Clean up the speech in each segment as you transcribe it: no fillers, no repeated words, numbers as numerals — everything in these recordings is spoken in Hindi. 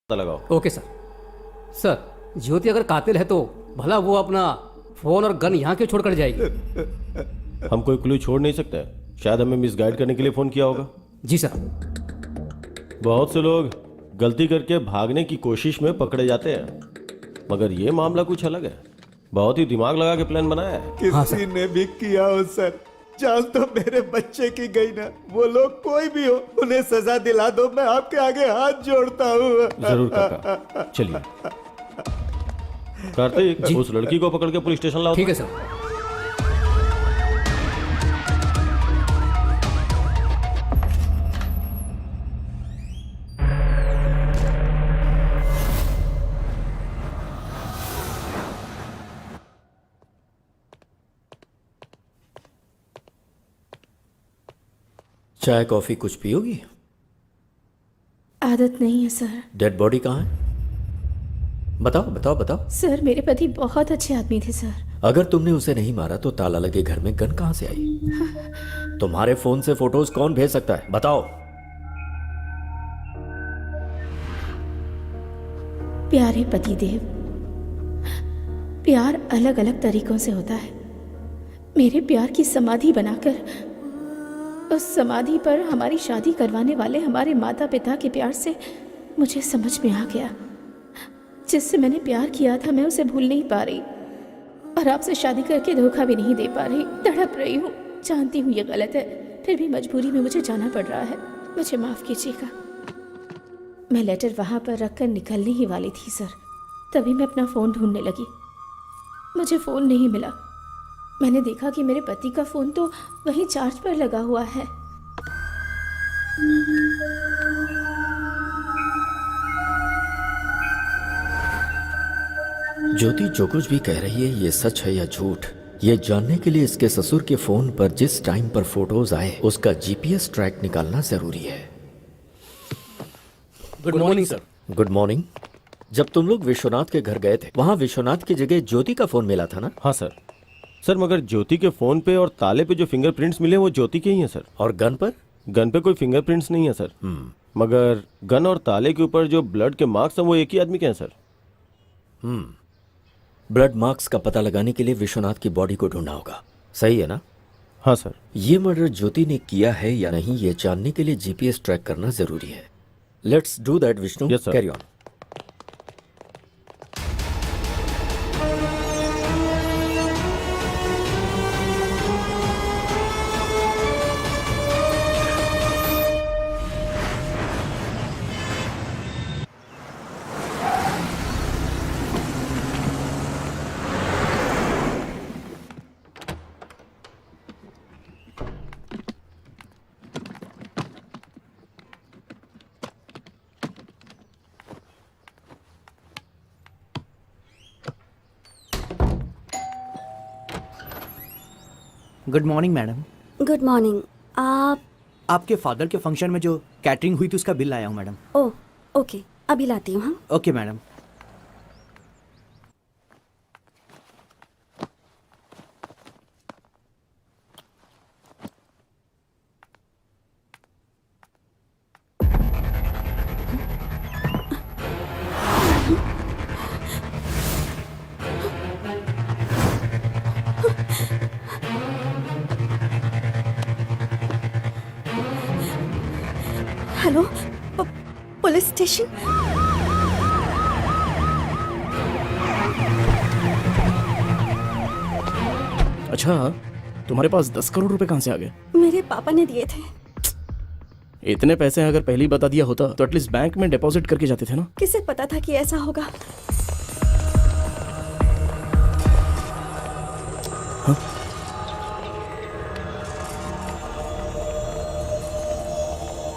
पता लगाओ। Okay sir. सर, ज्योति अगर कातिल है तो भला वो अपना फोन और गन यहाँ क्यों छोड़कर जाएगी? हम कोई क्लू छोड़ नहीं सकते। शायद हमें मिसगाइड करने के लिए फोन किया होगा। जी सर। बहुत से लोग गलती करके भागने की कोशिश में पकड़े जाते हैं, मगर ये मामला कुछ अलग है। बहुत ही दिमाग लगा के प्लान बनाया है। हाँ किसी ने भी किया हो सर, जान तो मेरे बच्चे की गई ना। वो लोग कोई भी हो, उन्हें सजा दिला दो, मैं आपके आगे हाथ जोड़ता हूँ। जरूर काका, चलिए। कार्तिक, उस लड़की को पकड़ के पुलिस स्टेशन लाओ। ठीक है सर। चाय कॉफी कुछ पियोगी? आदत नहीं है सर। डेड बॉडी कहाँ है? बताओ बताओ बताओ। सर, मेरे पति बहुत अच्छे आदमी थे सर। अगर तुमने उसे नहीं मारा तो ताला लगे घर में गन कहाँ से आई? तुम्हारे फोन से फोटोज कौन भेज सकता है? बताओ। प्यारे पतिदेव, प्यार अलग अलग तरीकों से होता है। मेरे प्यार की समाधि बनाकर उस समाधि पर हमारी शादी करवाने वाले हमारे माता पिता के प्यार से मुझे समझ में आ गया, जिससे मैंने प्यार किया था मैं उसे भूल नहीं पा रही, और आपसे शादी करके धोखा भी नहीं दे पा रही। तड़प रही हूँ, जानती हूँ ये गलत है, फिर भी मजबूरी में मुझे जाना पड़ रहा है। मुझे माफ़ कीजिएगा। मैं लेटर वहाँ पर रखकर निकलने ही वाली थी सर, तभी मैं अपना फ़ोन ढूंढने लगी। मुझे फ़ोन नहीं मिला। मैंने देखा कि मेरे पति का फ़ोन तो वहीं चार्ज पर लगा हुआ है। ज्योति जो कुछ भी कह रही है ये सच है या झूठ, ये जानने के लिए इसके ससुर के फोन पर जिस टाइम पर फोटोज आए उसका जीपीएस ट्रैक निकालना जरूरी है। Good morning sir. Good morning. जब तुम लोग विश्वनाथ के घर गए थे वहां विश्वनाथ की जगह ज्योति का फोन मिला था ना? हाँ सर। सर, मगर ज्योति के फोन पे और ताले पे जो फिंगरप्रिंट्स मिले वो ज्योति के ही हैं सर। और गन पर? गन पे कोई फिंगरप्रिंट्स नहीं है सर। मगर गन और ताले के ऊपर जो ब्लड के मार्क्स हैं वो एक ही आदमी के हैं सर। ब्लड मार्क्स का पता लगाने के लिए विश्वनाथ की बॉडी को ढूंढना होगा, सही है ना? हाँ सर। ये मर्डर ज्योति ने किया है या नहीं ये जानने के लिए जीपीएस ट्रैक करना जरूरी है। Let's do that Vishnu. Yes, sir. Carry on. Good morning madam. Good morning. आप? आपके फादर के फंक्शन में जो कैटरिंग हुई थी उसका बिल लाया हूँ मैडम। ओह ओके, अभी लाती हूँ। हाँ, okay madam. Hello, police station. अच्छा, तुम्हारे पास 10 करोड़ रुपए कहाँ से आ गए? मेरे पापा ने दिए थे। इतने पैसे अगर पहले ही बता दिया होता तो एटलीस्ट बैंक में डिपॉजिट करके जाते थे ना। किसे पता था कि ऐसा होगा?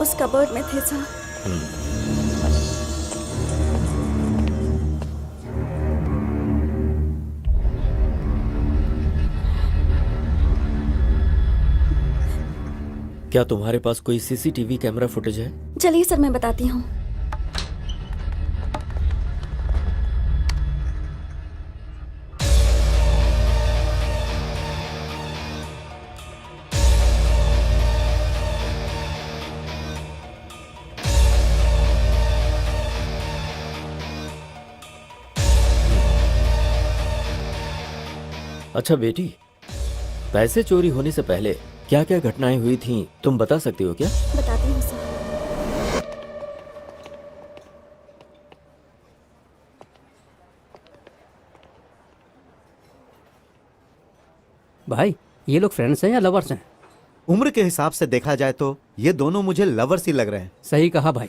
उस कबर्ड में थे सर। क्या तुम्हारे पास कोई सीसीटीवी कैमरा फुटेज है? चलिए सर, मैं बताती हूँ। अच्छा बेटी, पैसे चोरी होने से पहले क्या क्या घटनाएं हुई थीं तुम बता सकती हो क्या? बताती हूँ सर। भाई ये लोग फ्रेंड्स हैं या लवर्स हैं? उम्र के हिसाब से देखा जाए तो ये दोनों मुझे लवर्स ही लग रहे हैं। सही कहा भाई।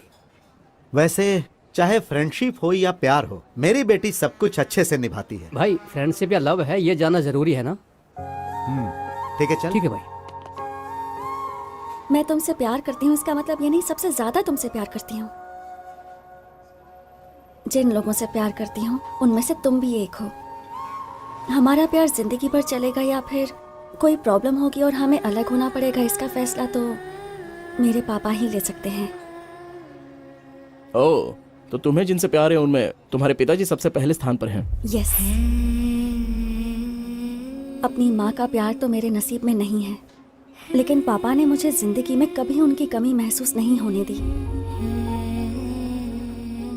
वैसे चाहे फ्रेंडशिप हो या प्यार हो, मेरी बेटी सब कुछ अच्छे से निभाती है। भाई फ्रेंडशिप या लव है ये जानना जरूरी है ना? ठीक है, चल। ठीक है भाई। मैं तुमसे प्यार करती हूँ इसका मतलब ये नहीं सबसे ज्यादा तुमसे प्यार करती हूँ। जिन लोगों से प्यार करती हूँ उनमें से तुम भी एक हो। हमारा प्यार जिंदगी भर चलेगा या फिर कोई प्रॉब्लम होगी और हमें अलग होना पड़ेगा, इसका फैसला तो मेरे पापा ही ले सकते हैं। ओह, तो तुम्हें जिनसे प्यार है उनमें तुम्हारे पिताजी सबसे पहले स्थान पर हैं। यस। अपनी माँ का प्यार तो मेरे नसीब में नहीं है, लेकिन पापा ने मुझे जिंदगी में कभी उनकी कमी महसूस नहीं होने दी।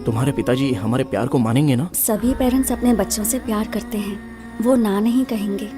तुम्हारे पिताजी हमारे प्यार को मानेंगे ना? सभी पेरेंट्स अपने बच्चों से प्यार करते हैं, वो ना नहीं कहेंगे।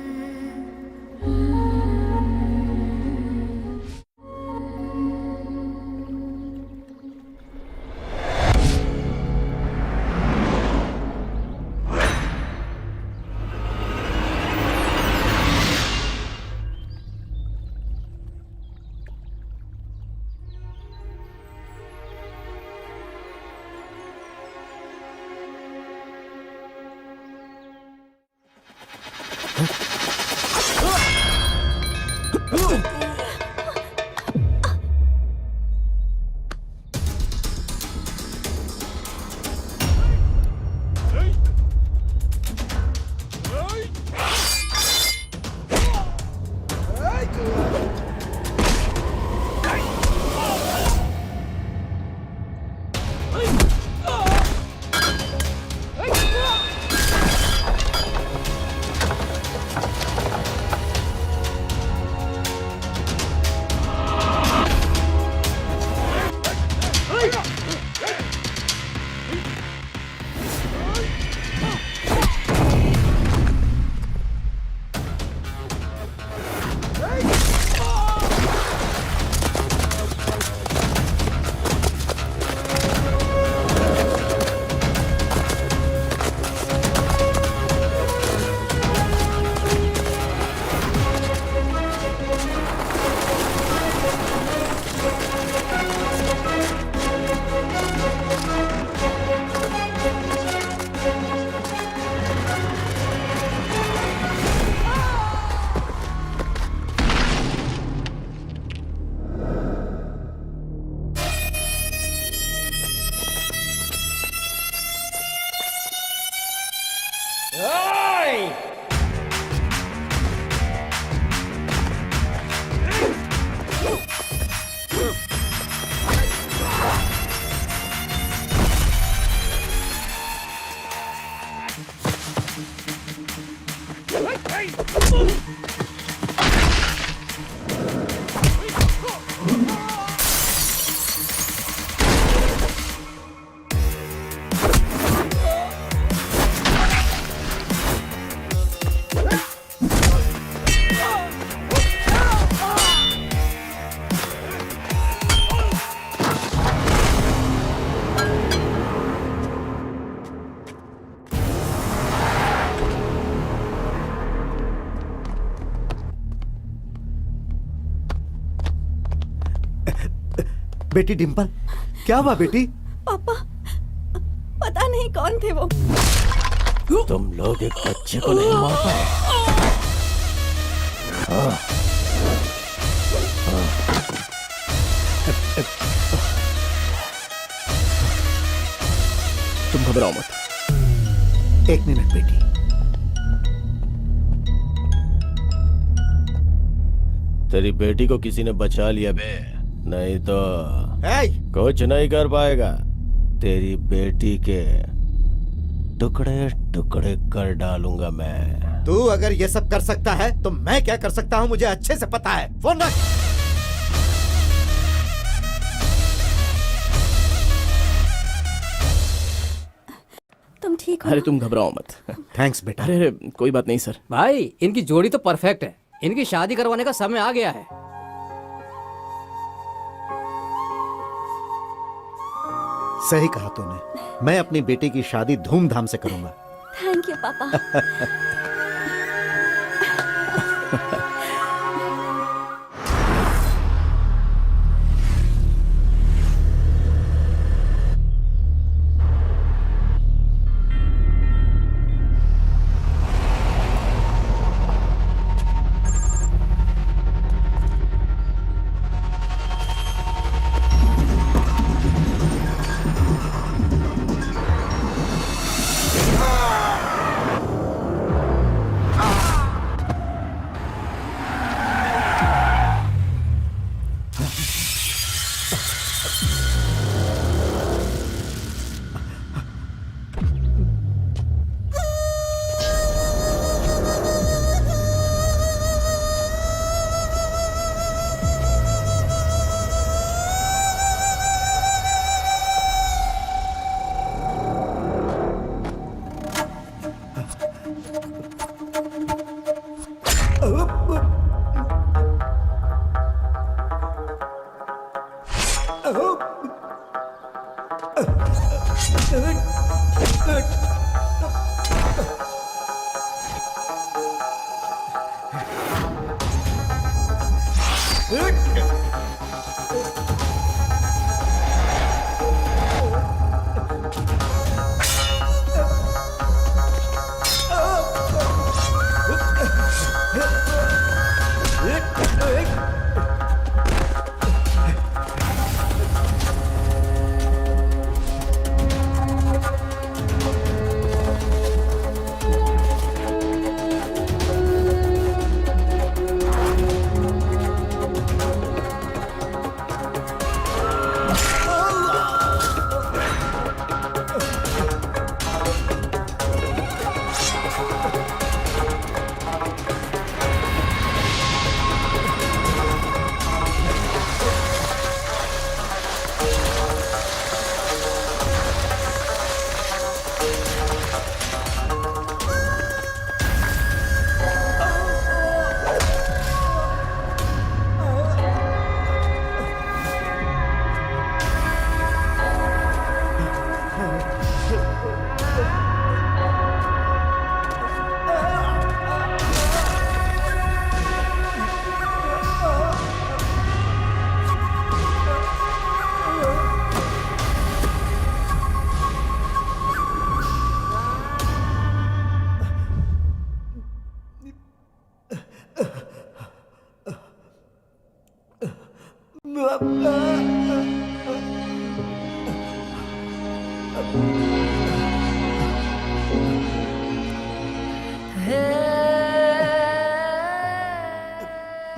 बेटी डिम्पल, क्या हुआ बेटी? पापा, पता नहीं कौन थे वो। तुम लोग एक बच्चे को नहीं मार पाए। तुम घबराओ मत। एक मिनट बेटी। तेरी बेटी को किसी ने बचा लिया बे, नहीं तो कुछ नहीं कर पाएगा। तेरी बेटी के टुकड़े टुकड़े कर डालूंगा मैं। तू अगर ये सब कर सकता है तो मैं क्या कर सकता हूँ मुझे अच्छे से पता है। फोन रख। तुम ठीक हो अरे ना? तुम घबराओ मत। थैंक्स बेटा। अरे अरे कोई बात नहीं सर। भाई इनकी जोड़ी तो परफेक्ट है, इनकी शादी करवाने का समय आ गया है। सही कहा तूने, मैं अपनी बेटी की शादी धूमधाम से करूंगा। थैंक यू पापा।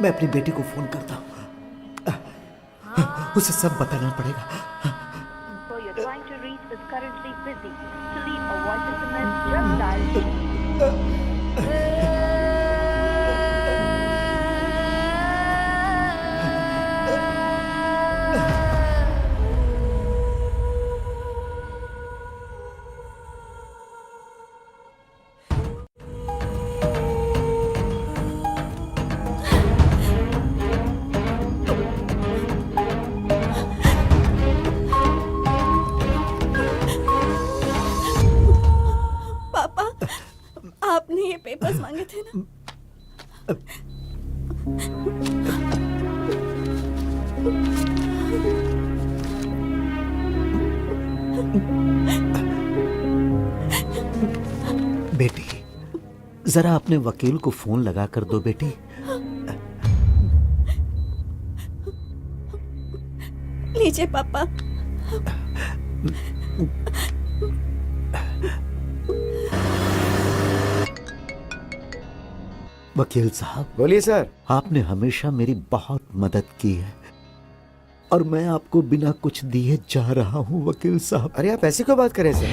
मैं अपनी बेटी को फोन करता हूँ, उसे सब बताना पड़ेगा। You're trying to reach is currently busy. To leave a voice SMS, just dial पापा, आपने ये पेपर्स मांगे थे ना? बेटी, जरा अपने वकील को फोन लगा कर दो बेटी। लीजिए पापा। वकील साहब, बोलिए सर। आपने हमेशा मेरी बहुत मदद की है और मैं आपको बिना कुछ दिए जा रहा हूं वकील साहब। अरे आप ऐसी क्यों बात करें सर?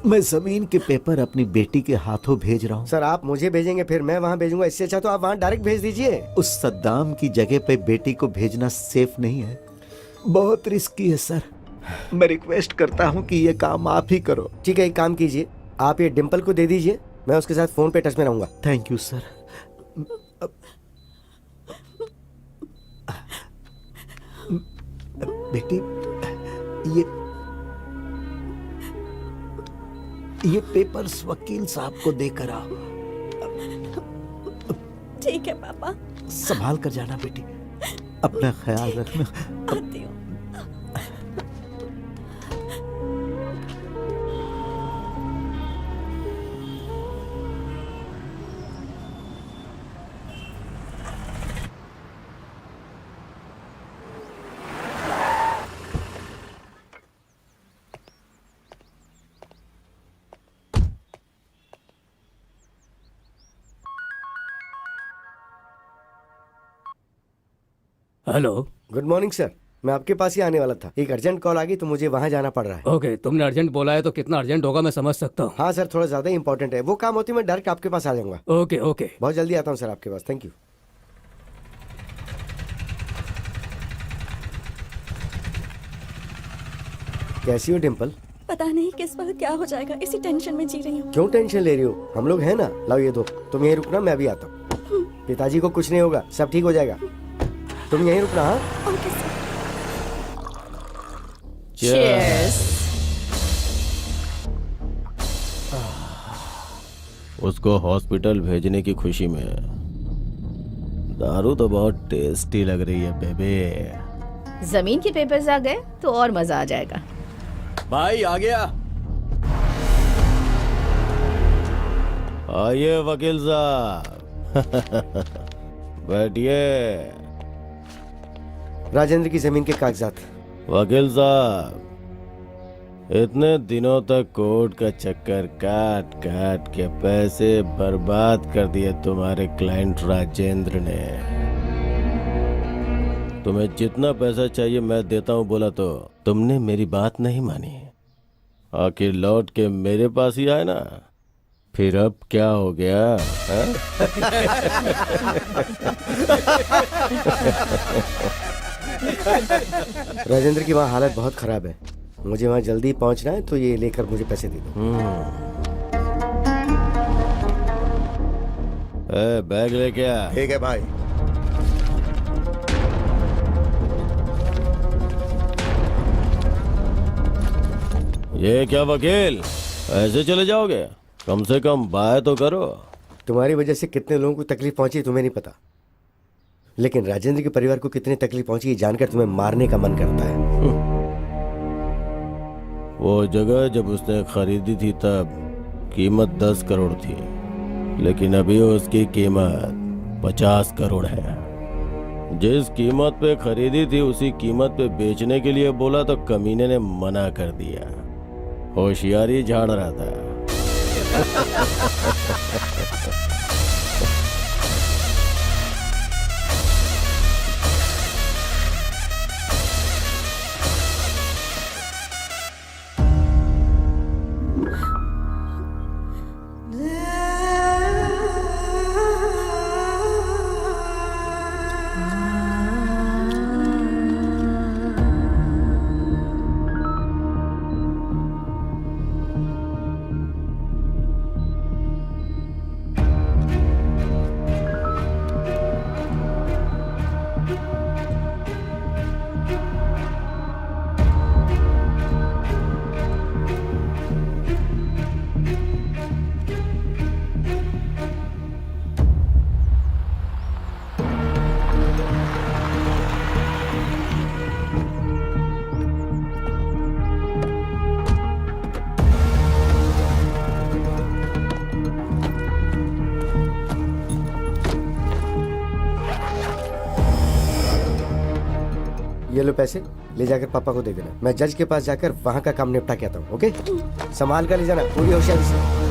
मैं जमीन के पेपर अपनी बेटी के हाथों भेज रहा हूं। सर आप मुझे भेजेंगे फिर मैं वहाँ भेजूंगा, इससे अच्छा तो आप वहाँ डायरेक्ट भेज दीजिए। उस सद्दाम की जगह पे बेटी को भेजना सेफ नहीं है, बहुत रिस्की है सर। मैं रिक्वेस्ट करता हूँ कि ये काम आप ही करो। ठीक है, एक काम कीजिए, आप ये डिम्पल को दे दीजिए, मैं उसके साथ फोन पे टच में रहूंगा। Thank you sir. बेटी, ये पेपर्स वकील साहब को देकर आओ। ठीक है पापा, संभाल कर जाना बेटी, अपना ख्याल रखना। आती हूँ। हेलो। गुड मॉर्निंग सर, मैं आपके पास ही आने वाला था। एक अर्जेंट कॉल आ गई तो मुझे वहाँ जाना पड़ रहा है। ओके, तुमने अर्जेंट बोला है तो कितना अर्जेंट होगा मैं समझ सकता हूँ। हाँ सर, थोड़ा ज्यादा इंपॉर्टेंट है। वो काम होती मैं डायरेक्ट आपके पास आ जाऊंगा। Okay okay. बहुत जल्दी आता हूँ सर आपके पास। Thank you. कैसी हो डिम्पल? पता नहीं किस वक्त क्या हो जाएगा, इसी टेंशन में जी रही हूँ। क्यों टेंशन ले रही हो? हम लोग हैं ना। लाओ ये दो, तुम यहीं रुकना, मैं अभी आता हूँ। पिताजी को कुछ नहीं होगा, सब ठीक हो जाएगा। तुम यहीं रुकना। हाँ, ओके सर। उसको हॉस्पिटल भेजने की खुशी में दारू तो बहुत टेस्टी लग रही है बेबे। जमीन के पेपर्स आ गए तो और मजा आ जाएगा। भाई आ गया। आइए वकील साहब। बैठिए। राजेंद्र की जमीन के कागजात। वकील साहब, इतने दिनों तक कोर्ट का चक्कर काट काट के पैसे बर्बाद कर दिए तुम्हारे क्लाइंट राजेंद्र ने। तुम्हें जितना पैसा चाहिए मैं देता हूँ बोला तो तुमने मेरी बात नहीं मानी। आखिर लौट के मेरे पास ही आए ना। फिर अब क्या हो गया? राजेंद्र की वहाँ हालत बहुत खराब है, मुझे वहाँ जल्दी पहुँचना है, तो ये लेकर मुझे पैसे दे दो। बैग लेके आ। ठीक है भाई। ये क्या वकील, ऐसे चले जाओगे? कम से कम बाय तो करो। तुम्हारी वजह से कितने लोगों को तकलीफ पहुंची तुम्हें नहीं पता, लेकिन राजेंद्र के परिवार को कितनी तकलीफ पहुंची ये जानकर तुम्हें मारने का मन करता है। वो जगह जब उसने खरीदी थी तब कीमत 10 करोड़ थी, लेकिन अभी उसकी कीमत 50 करोड़ है। जिस कीमत पे खरीदी थी उसी कीमत पे बेचने के लिए बोला तो कमीने ने मना कर दिया। होशियारी झाड़ रहा था। ये लो पैसे, ले जाकर पापा को दे देना। मैं जज के पास जाकर वहाँ का काम निपटा के आता हूँ। ओके, संभाल कर ले जाना पूरी होशियारी से।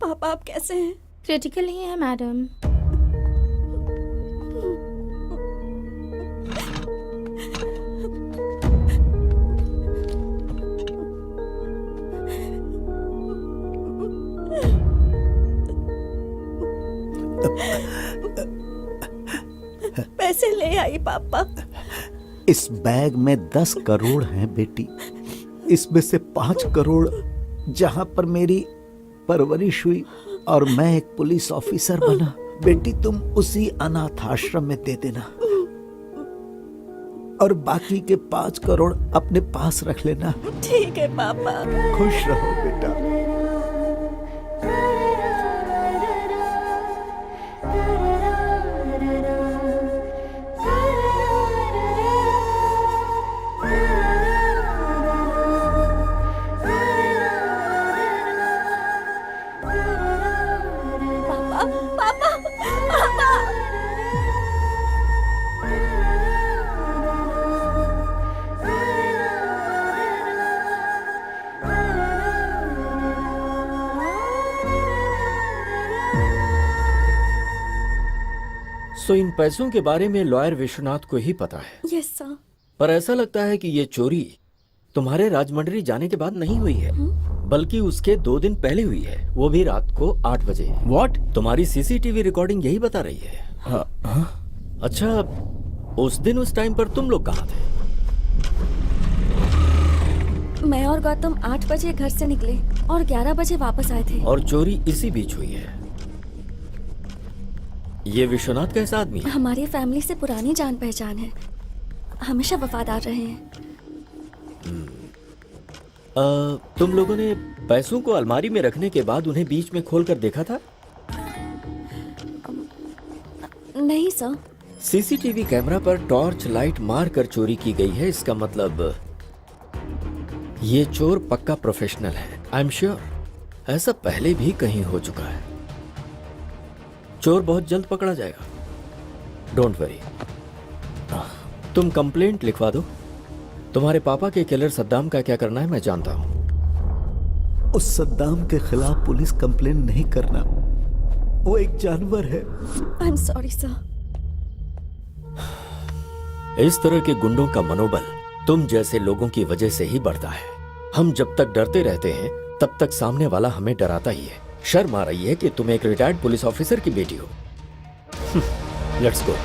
पापा आप कैसे हैं? क्रिटिकल ही है मैडम। पैसे ले आई पापा। इस बैग में 10 करोड़ हैं बेटी। इसमें से 5 करोड़ जहां पर मेरी परवरिश हुई और मैं एक पुलिस ऑफिसर बना, बेटी तुम उसी अनाथ आश्रम में दे देना और बाकी के 5 करोड़ अपने पास रख लेना। ठीक है पापा। खुश रहो बेटा। सो इन पैसों के बारे में लॉयर विश्वनाथ को ही पता है। Yes sir. पर ऐसा लगता है कि ये चोरी तुम्हारे राजमंड्री जाने के बाद नहीं हुई है, बल्कि उसके 2 दिन पहले हुई है, वो भी रात को 8 बजे। व्हाट? तुम्हारी सीसीटीवी रिकॉर्डिंग यही बता रही है। अच्छा, उस दिन उस टाइम पर तुम लोग कहाँ थे? मैं और गौतम 8 बजे घर से निकले और 11 बजे वापस आए थे। और चोरी इसी बीच हुई है। ये विश्वनाथ कैसा आदमी है? हमारी फैमिली से पुरानी जान पहचान है, हमेशा वफादार रहे हैं। तुम लोगों ने पैसों को अलमारी में रखने के बाद उन्हें बीच में खोलकर देखा था? नहीं सर। सीसीटीवी कैमरा पर टॉर्च लाइट मार कर चोरी की गई है, इसका मतलब ये चोर पक्का प्रोफेशनल है। आई एम श्योर ऐसा पहले भी कहीं हो चुका है। चोर बहुत जल्द पकड़ा जाएगा, डोंट वरी। तुम कंप्लेंट लिखवा दो। तुम्हारे पापा के किलर सद्दाम का क्या करना है मैं जानता हूं। उस सद्दाम के खिलाफ पुलिस कंप्लेन नहीं करना, वो एक जानवर है। I am sorry sir. इस तरह के गुंडों का मनोबल तुम जैसे लोगों की वजह से ही बढ़ता है। हम जब तक डरते रहते हैं तब तक सामने वाला हमें डराता ही है। शर्म आ रही है कि तुम एक रिटायर्ड पुलिस ऑफिसर की बेटी हो। Let's go.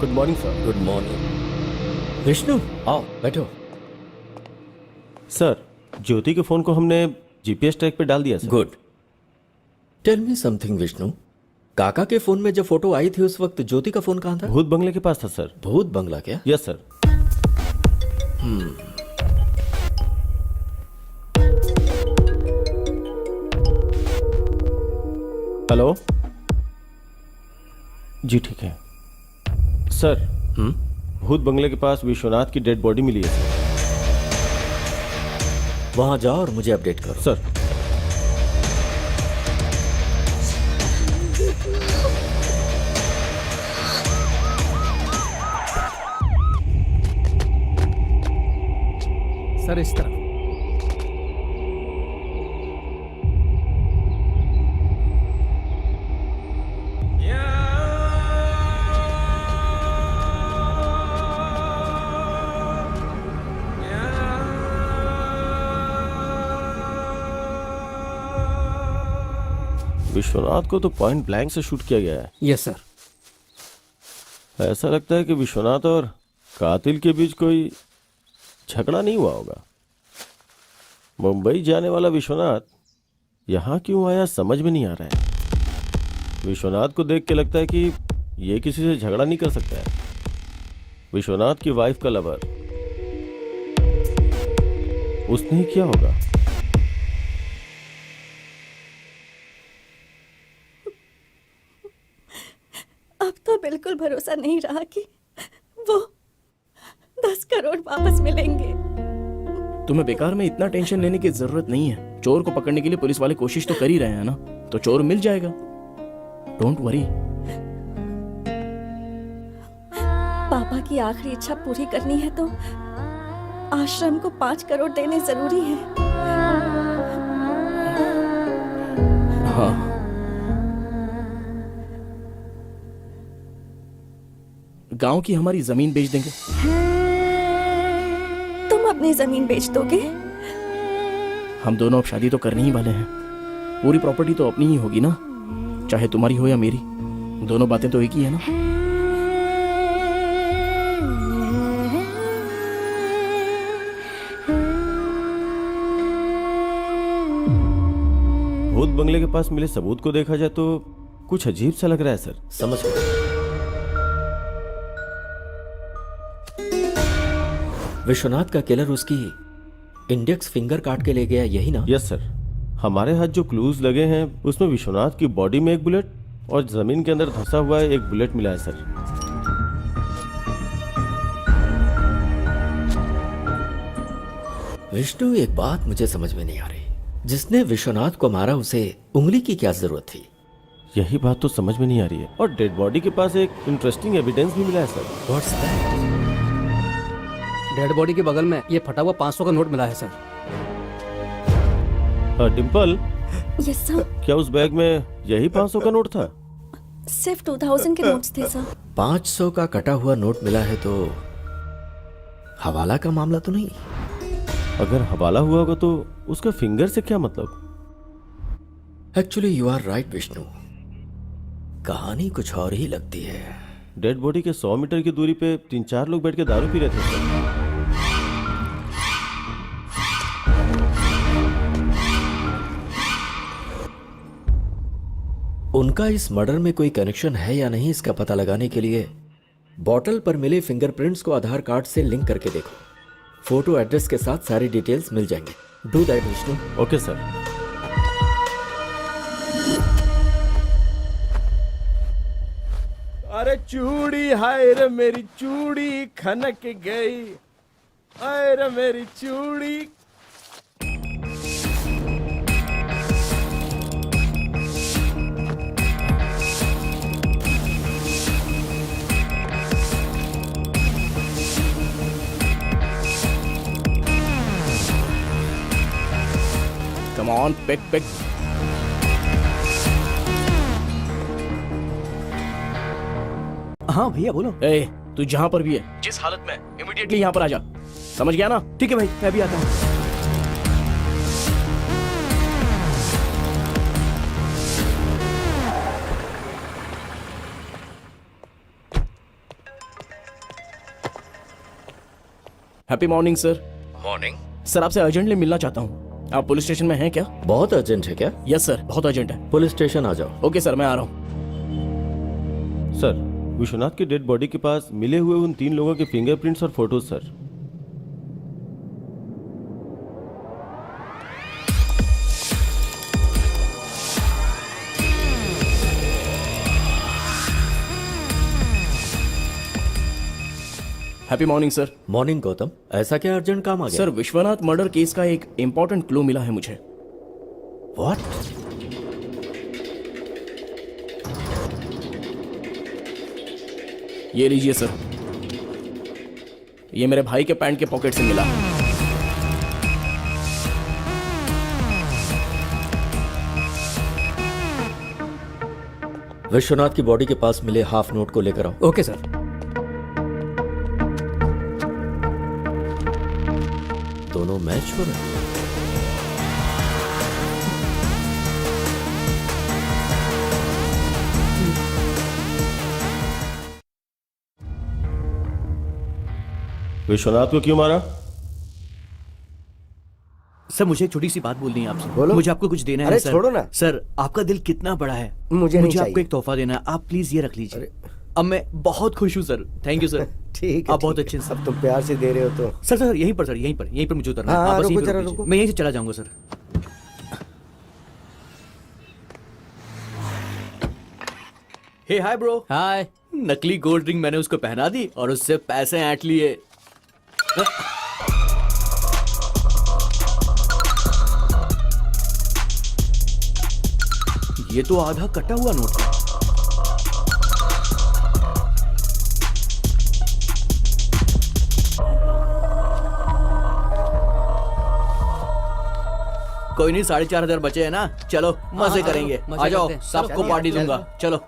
Good morning sir. Good morning. Vishnu आओ बैठो। सर, ज्योति के फोन को हमने जीपीएस ट्रैक पे डाल दिया sir. Good. Tell me something Vishnu, काका के फोन में जब फोटो आई थी उस वक्त ज्योति का फोन कहाँ था? भूत बंगले के पास था सर। भूत बंगला क्या? Yes sir. हेलो जी, ठीक है सर। भूत बंगले के पास विश्वनाथ की डेड बॉडी मिली है सर। वहां जाओ और मुझे अपडेट करो। सर। सर इस तरफ। विश्वनाथ को तो पॉइंट ब्लैंक से शूट किया गया है। Yes sir. ऐसा लगता है कि विश्वनाथ और कातिल के बीच कोई झगड़ा नहीं हुआ होगा। मुंबई जाने वाला विश्वनाथ यहाँ क्यों आया समझ में नहीं आ रहा है। विश्वनाथ को देख के लगता है कि ये किसी से झगड़ा नहीं कर सकता है। विश्वनाथ की वाइफ का लवर उसने ही किया होगा। अब तो बिल्कुल भरोसा नहीं रहा कि वो 10 करोड़ वापस मिलेंगे। तुम्हें बेकार में इतना टेंशन लेने की जरूरत नहीं है। चोर को पकड़ने के लिए पुलिस वाले कोशिश तो कर ही रहे हैं ना, तो चोर मिल जाएगा। Don't worry. पापा की आखिरी इच्छा पूरी करनी है तो आश्रम को 5 करोड़ देने जरूरी है। हाँ, गांव की हमारी जमीन बेच देंगे। तुम अपनी जमीन बेच दोगे? हम दोनों अब शादी तो करने ही वाले हैं। पूरी प्रॉपर्टी तो अपनी ही होगी ना, चाहे तुम्हारी हो या मेरी। दोनों बातें तो एक ही है ना। भूत बंगले के पास मिले सबूत को देखा जाए तो कुछ अजीब सा लग रहा है सर। समझ गए। विश्वनाथ का किलर उसकी इंडेक्स फिंगर काट के ले गया, यही ना? Yes sir. हमारे हाथ जो क्लूज लगे हैं उसमें विश्वनाथ की बॉडी में एक बुलेट और जमीन के अंदर धंसा हुआ एक बुलेट मिला है सर। विष्णु, एक बात मुझे समझ में नहीं आ रही। जिसने विश्वनाथ को मारा उसे उंगली की क्या जरूरत थी? यही बात तो समझ में नहीं आ रही है। और डेड बॉडी के पास एक इंटरेस्टिंग एविडेंस भी मिला है sir. What's that? Dead body के बगल में ये फटा हुआ 500 का नोट मिला है सर। Dimple, yes sir. क्या उस बैग में यही 500 का नोट था? सिर्फ 2000 के नोट्स थे सर। 500 का कटा हुआ नोट मिला है तो हवाला का मामला तो नहीं? अगर हवाला हुआ होगा तो उसका फिंगर से क्या मतलब? Actually you are right Vishnu, कहानी कुछ और ही लगती है। डेड बॉडी के 100 मीटर की दूरी पे 3-4 लोग बैठ के दारू पी रहे थे सर। उनका इस मर्डर में कोई कनेक्शन है या नहीं, इसका पता लगाने के लिए बॉटल पर मिले फिंगरप्रिंट्स को आधार कार्ड से लिंक करके देखो। फोटो एड्रेस के साथ सारी डिटेल्स मिल जाएंगे। Do that Vishnu. Okay sir. अरे चूड़ी, हाय रे मेरी चूड़ी खनक गई, हाय रे मेरी चूड़ी। Come on, pick pick. हाँ भैया बोलो। ए, तू जहां पर भी है, जिस हालत में, इमीडिएटली यहां पर आ जा। समझ गया ना? ठीक है भाई, मैं भी आता हूँ। Happy morning sir. Morning. Sir, आपसे अर्जेंटली मिलना चाहता हूँ। आप पुलिस स्टेशन में हैं क्या? बहुत अर्जेंट है क्या? यस सर, बहुत अर्जेंट है। पुलिस स्टेशन आ जाओ। ओके सर, मैं आ रहा हूँ। सर, विश्वनाथ की डेड बॉडी के पास मिले हुए उन 3 लोगों के फिंगरप्रिंट्स और photos sir. Happy morning sir. Morning Gautam, ऐसा क्या अर्जेंट काम आ गया? सर, विश्वनाथ मर्डर केस का एक इंपॉर्टेंट क्लू मिला है मुझे। व्हाट? ये लीजिए सर, ये मेरे भाई के पैंट के पॉकेट से मिला। विश्वनाथ की बॉडी के पास मिले हाफ नोट को लेकर आओ। Okay sir. दोनों मैच हो रहे हैं। विश्वनाथ को क्यों मारा? सर मुझे एक छोटी सी बात बोलनी है आपसे। बोलो। मुझे आपको कुछ देना है अरे सर। छोड़ो ना। सर आपका दिल कितना बड़ा है, मुझे नहीं आपको चाहिए। एक तोहफा देना है। आप प्लीज ये रख लीजिए। अब मैं बहुत खुश हूँ सर। Thank you sir. ठीक है, आप बहुत ठीक अच्छे है। हैं अब तुम प्यार से दे रहे हो तो। सर। सर यहीं पर, सर यहीं पर मुझे उतरना है। हाँ, आप बस रुको यहीं पर जरा, रुक रुको। लीजिए। मैं यहीं से चला जाऊंगा सर। हे हाय ब्रो। हाय। नकली गोल्ड रिंग मैंने उसको पहना दी और उससे पैसे ऐंठ लिए। ये तो आधा कटा हुआ नोट है। कोई नहीं, 4,500 बचे हैं ना, चलो मजे करेंगे। मजे आ जाओ, करते हैं। सबको पार्टी दूंगा, चलो।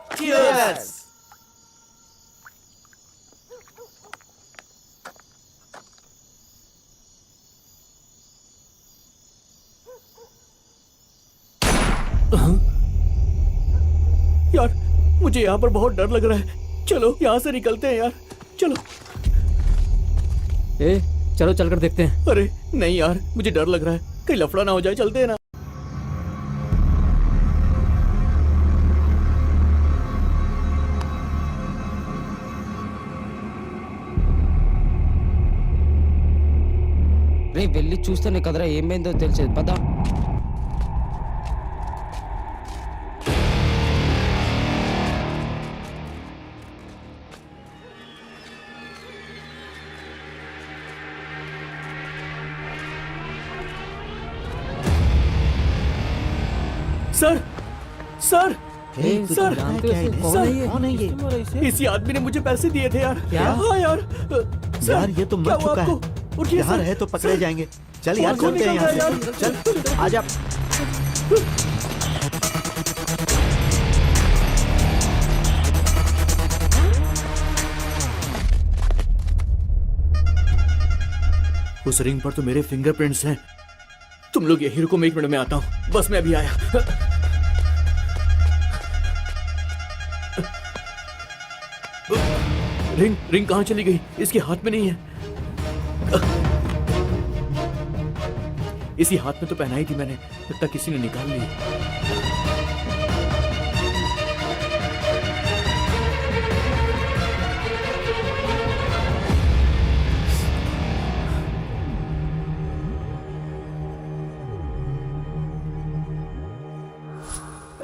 यार मुझे यहाँ पर बहुत डर लग रहा है, चलो यहाँ से निकलते हैं यार, चलो। चलो चलकर देखते हैं। अरे नहीं यार, मुझे डर लग रहा है, कहीं लफड़ा ना हो जाए, चलते हैं ना। రే వెళ్ళి చూస్తేనే కదరా ఏమైందో తెలిసేది పద. सर सर सर कौन है ये? इसी आदमी ने मुझे पैसे दिए थे यार। क्या? हाँ यार। सर, यार ये तो क्या मर हुआ चुका आपको? है। उठिए यहाँ सर। रहे तो पकड़े जाएंगे। चल यार कौन चलते हैं निकल रहा यहाँ है से। यार? चल आजा। उस रिंग पर तो मेरे फिंगरप्रिंट्स हैं। तुम लोग यही रुको, मैं 1 मिनट में आता हूँ, बस मैं अभी आया। रिंग कहाँ चली गई? इसके हाथ में नहीं है। इसी हाथ में तो पहनाई थी मैंने, लगता किसी ने निकाल ली।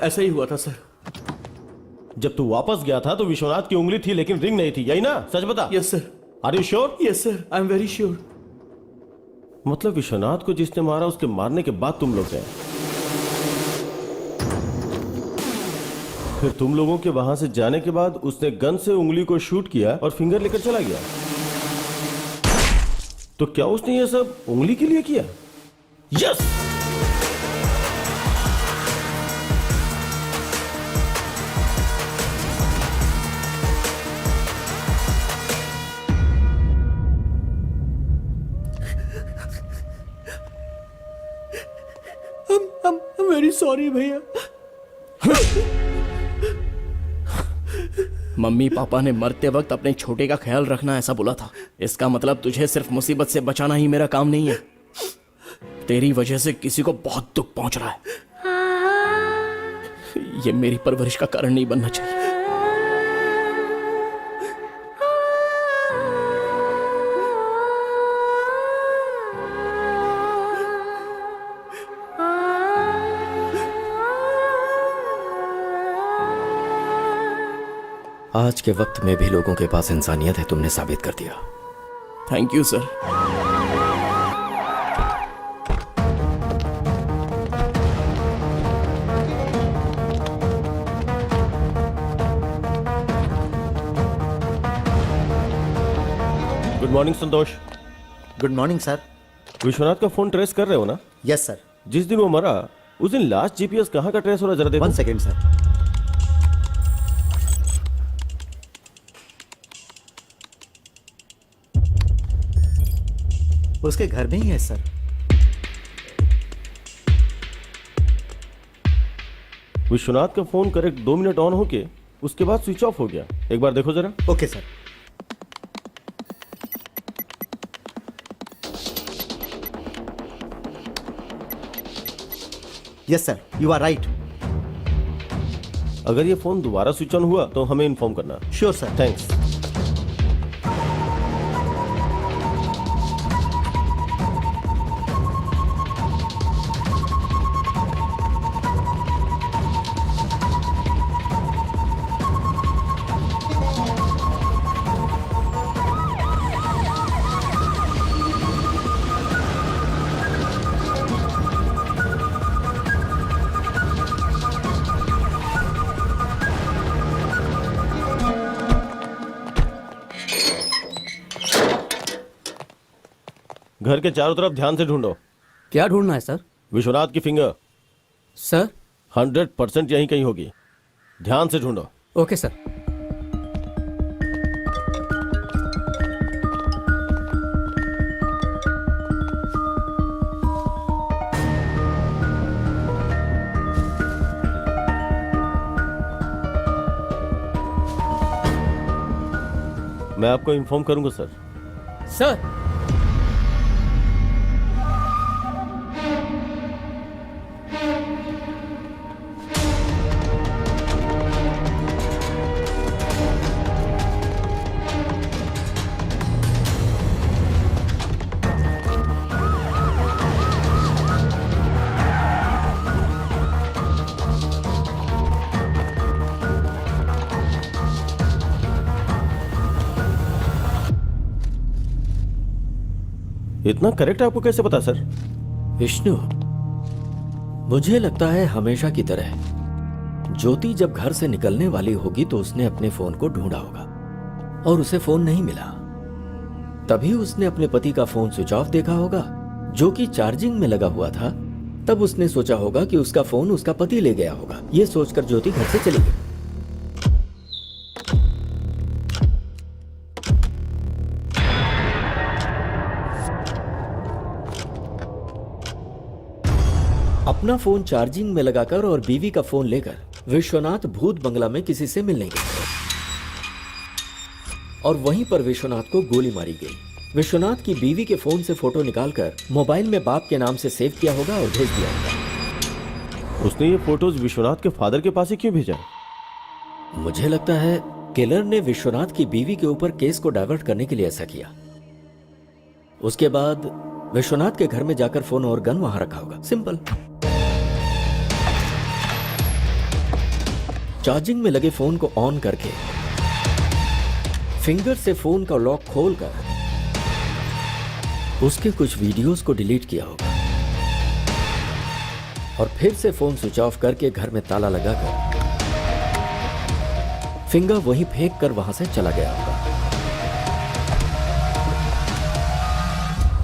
ऐसा ही हुआ था सर। जब तू वापस गया था तो विश्वनाथ की उंगली थी लेकिन रिंग नहीं थी, यही ना? सच बता। Yes sir. Are you sure? Yes sir, I am very sure. मतलब विश्वनाथ को जिसने मारा उसके मारने के बाद तुम लोग गए, फिर तुम लोगों के वहां से जाने के बाद उसने गन से उंगली को शूट किया और फिंगर लेकर चला गया। तो क्या उसने ये सब उंगली के लिए किया? यस। I'm very sorry भैया। मम्मी पापा ने मरते वक्त अपने छोटे का ख्याल रखना ऐसा बोला था। इसका मतलब तुझे सिर्फ मुसीबत से बचाना ही मेरा काम नहीं है। तेरी वजह से किसी को बहुत दुख पहुंच रहा है। ये मेरी परवरिश का कारण नहीं बनना चाहिए। आज के वक्त में भी लोगों के पास इंसानियत है, तुमने साबित कर दिया। Thank you sir. Good morning Santosh. Good morning sir. Vishwanath का फोन ट्रेस कर रहे हो ना? Yes sir. जिस दिन वो मरा उस दिन लास्ट जीपीएस कहाँ का ट्रेस हो रहा, जरा देखो। 1 सेकेंड सर। उसके घर में ही है सर। विश्वनाथ का फोन करेक्ट 2 मिनट ऑन होके उसके बाद स्विच ऑफ हो गया। एक बार देखो जरा। Okay sir. Yes sir, you are right. अगर ये फोन दोबारा स्विच ऑन हुआ तो हमें इन्फॉर्म करना। Sure sir. थैंक्स। घर के चारों तरफ ध्यान से ढूंढो। क्या ढूंढना है सर? विश्वनाथ की फिंगर सर 100% यहीं कहीं होगी, ध्यान से ढूंढो। Okay sir. मैं आपको इन्फॉर्म करूंगा सर। सर इतना करेक्ट आपको कैसे पता सर? विष्णु, मुझे लगता है हमेशा की तरह ज्योति जब घर से निकलने वाली होगी तो उसने अपने फोन को ढूंढा होगा और उसे फोन नहीं मिला। तभी उसने अपने पति का फोन स्विच ऑफ देखा होगा जो कि चार्जिंग में लगा हुआ था। तब उसने सोचा होगा कि उसका फोन उसका पति ले गया होगा। यह सोचकर ज्योति घर से चली गई। अपना फोन चार्जिंग में लगाकर और बीवी का फोन लेकर विश्वनाथ भूत बंगला में किसी से मिलने गए और वहीं पर विश्वनाथ को गोली मारी गई। विश्वनाथ की बीवी के फोन से फोटो निकालकर मोबाइल में बाप के नाम से सेव किया होगा और भेज दिया होगा। उसने ये फोटोज विश्वनाथ के फादर के पास ही क्यों भेजा? मुझे लगता है किलर ने विश्वनाथ की बीवी के ऊपर केस को डाइवर्ट करने के लिए ऐसा किया। उसके बाद विश्वनाथ के घर में जाकर फोन और गन वहां रखा होगा। सिंपल। चार्जिंग में लगे फोन को ऑन करके फिंगर से फोन का लॉक खोलकर उसके कुछ वीडियोस को डिलीट किया होगा और फिर से फोन स्विच ऑफ करके घर में ताला लगाकर फिंगर वहीं फेंक कर वहां से चला गया होगा।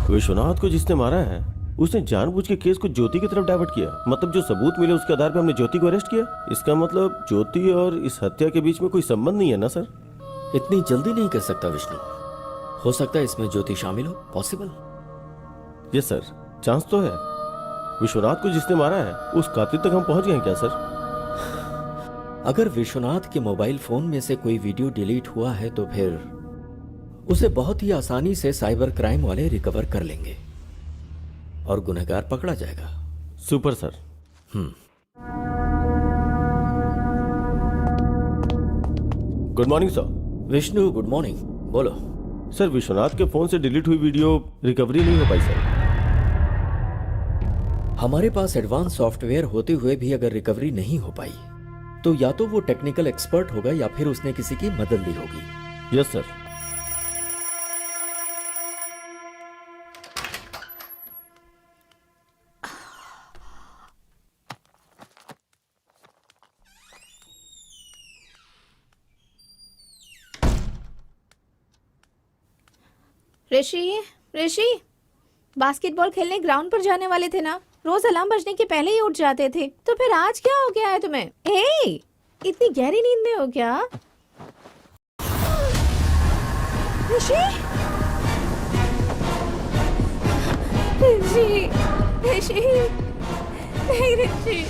विश्वनाथ को जिसने मारा है उसने जानबूझ के केस को ज्योति की तरफ डाइवर्ट किया। मतलब जो सबूत मिले उसके आधार पर हमने ज्योति को अरेस्ट किया। इसका मतलब ज्योति और इस हत्या के बीच में कोई संबंध नहीं है ना सर? इतनी जल्दी नहीं कर सकता विष्णु। हो सकता है इसमें ज्योति शामिल हो। पॉसिबल। यस सर, चांस तो है। विश्वनाथ को जिसने मारा है उस कातिल तक हम पहुंच गए क्या सर? अगर विश्वनाथ के मोबाइल फोन में से कोई वीडियो डिलीट हुआ है तो फिर उसे बहुत ही आसानी से साइबर क्राइम वाले रिकवर कर लेंगे और गुनहगार पकड़ा जाएगा। Super sir. Good morning sir. Vishnu good morning. बोलो सर। विश्वनाथ के फोन से डिलीट हुई वीडियो रिकवरी नहीं हो पाई सर। हमारे पास एडवांस सॉफ्टवेयर होते हुए भी अगर रिकवरी नहीं हो पाई तो या तो वो टेक्निकल एक्सपर्ट होगा या फिर उसने किसी की मदद ली होगी। Yes sir. Rishi, Rishi, basketball खेलने ग्राउंड पर जाने वाले थे ना? रोज अलार्म बजने के पहले ही उठ जाते थे। तो फिर आज क्या हो गया है तुम्हें? ए, इतनी गहरी नींद में हो क्या? ऋषि, ऋषि, ऋषि, नहीं ऋषि।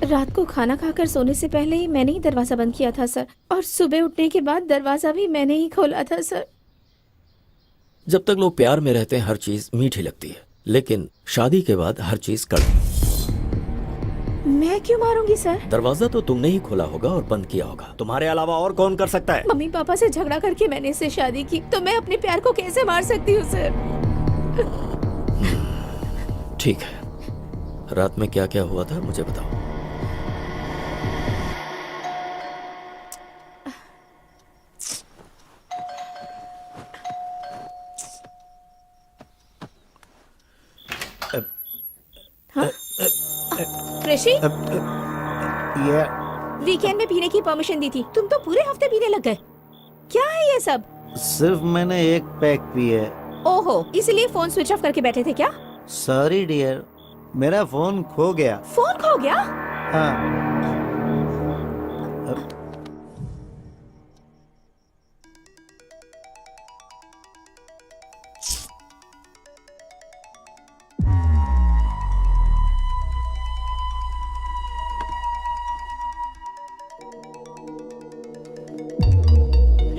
रात को खाना खाकर सोने से पहले ही मैंने ही दरवाजा बंद किया था सर, और सुबह उठने के बाद दरवाजा भी मैंने ही खोला था सर। जब तक लोग प्यार में रहते हैं हर चीज मीठी लगती है, लेकिन शादी के बाद हर चीज कड़वी। मैं क्यों मारूंगी सर? दरवाजा तो तुमने ही खोला होगा और बंद किया होगा। तुम्हारे अलावा और कौन कर सकता है? मम्मी पापा से झगड़ा करके मैंने इससे शादी की, तो मैं अपने प्यार को कैसे मार सकती हूँ सर? ठीक है, रात में क्या क्या हुआ था मुझे बताओ। ऋषि, ये वीकेंड में पीने की परमिशन दी थी, तुम तो पूरे हफ्ते पीने लग गए। क्या है ये सब? सिर्फ मैंने एक पैक पी है। ओहो, इसलिए फोन स्विच ऑफ करके बैठे थे क्या? सॉरी डियर, मेरा फोन खो गया। फोन खो गया? हाँ।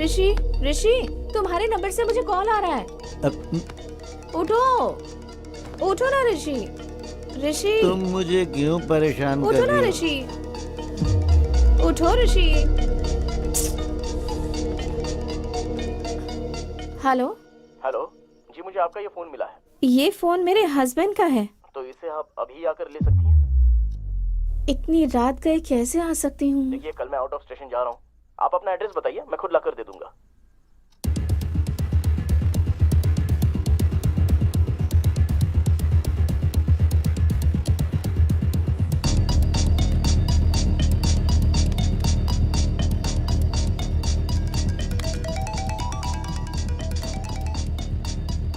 ऋषि, ऋषि, तुम्हारे नंबर से मुझे कॉल आ रहा है। उठो, उठो ना ऋषि। ऋषि, तुम मुझे क्यों परेशान कर उठो ना रही हो? ऋषि, उठो ऋषि। हेलो। हेलो जी, मुझे आपका ये फोन मिला है। ये फोन मेरे हस्बैंड का है। तो इसे आप अभी आकर ले सकती हैं। इतनी रात गए कैसे आ सकती हूँ? देखिए, कल मैं आउट ऑफ स्टेशन जा रहा हूँ। आप अपना एड्रेस बताइए, मैं खुद ला कर दे दूंगा।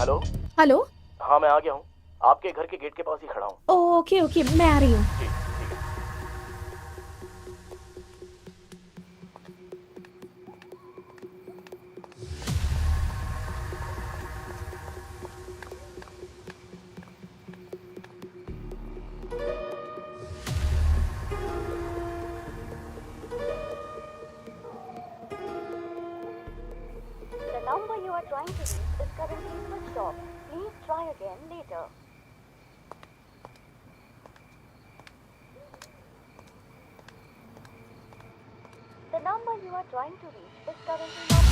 हेलो। हेलो। हाँ, मैं आ गया हूँ। आपके घर के गेट के पास ही खड़ा हूँ। ओके ओके, मैं आ रही हूँ। ठीक है। The number you are trying to reach is currently switched off. Please try again later. The number you are trying to reach is currently not.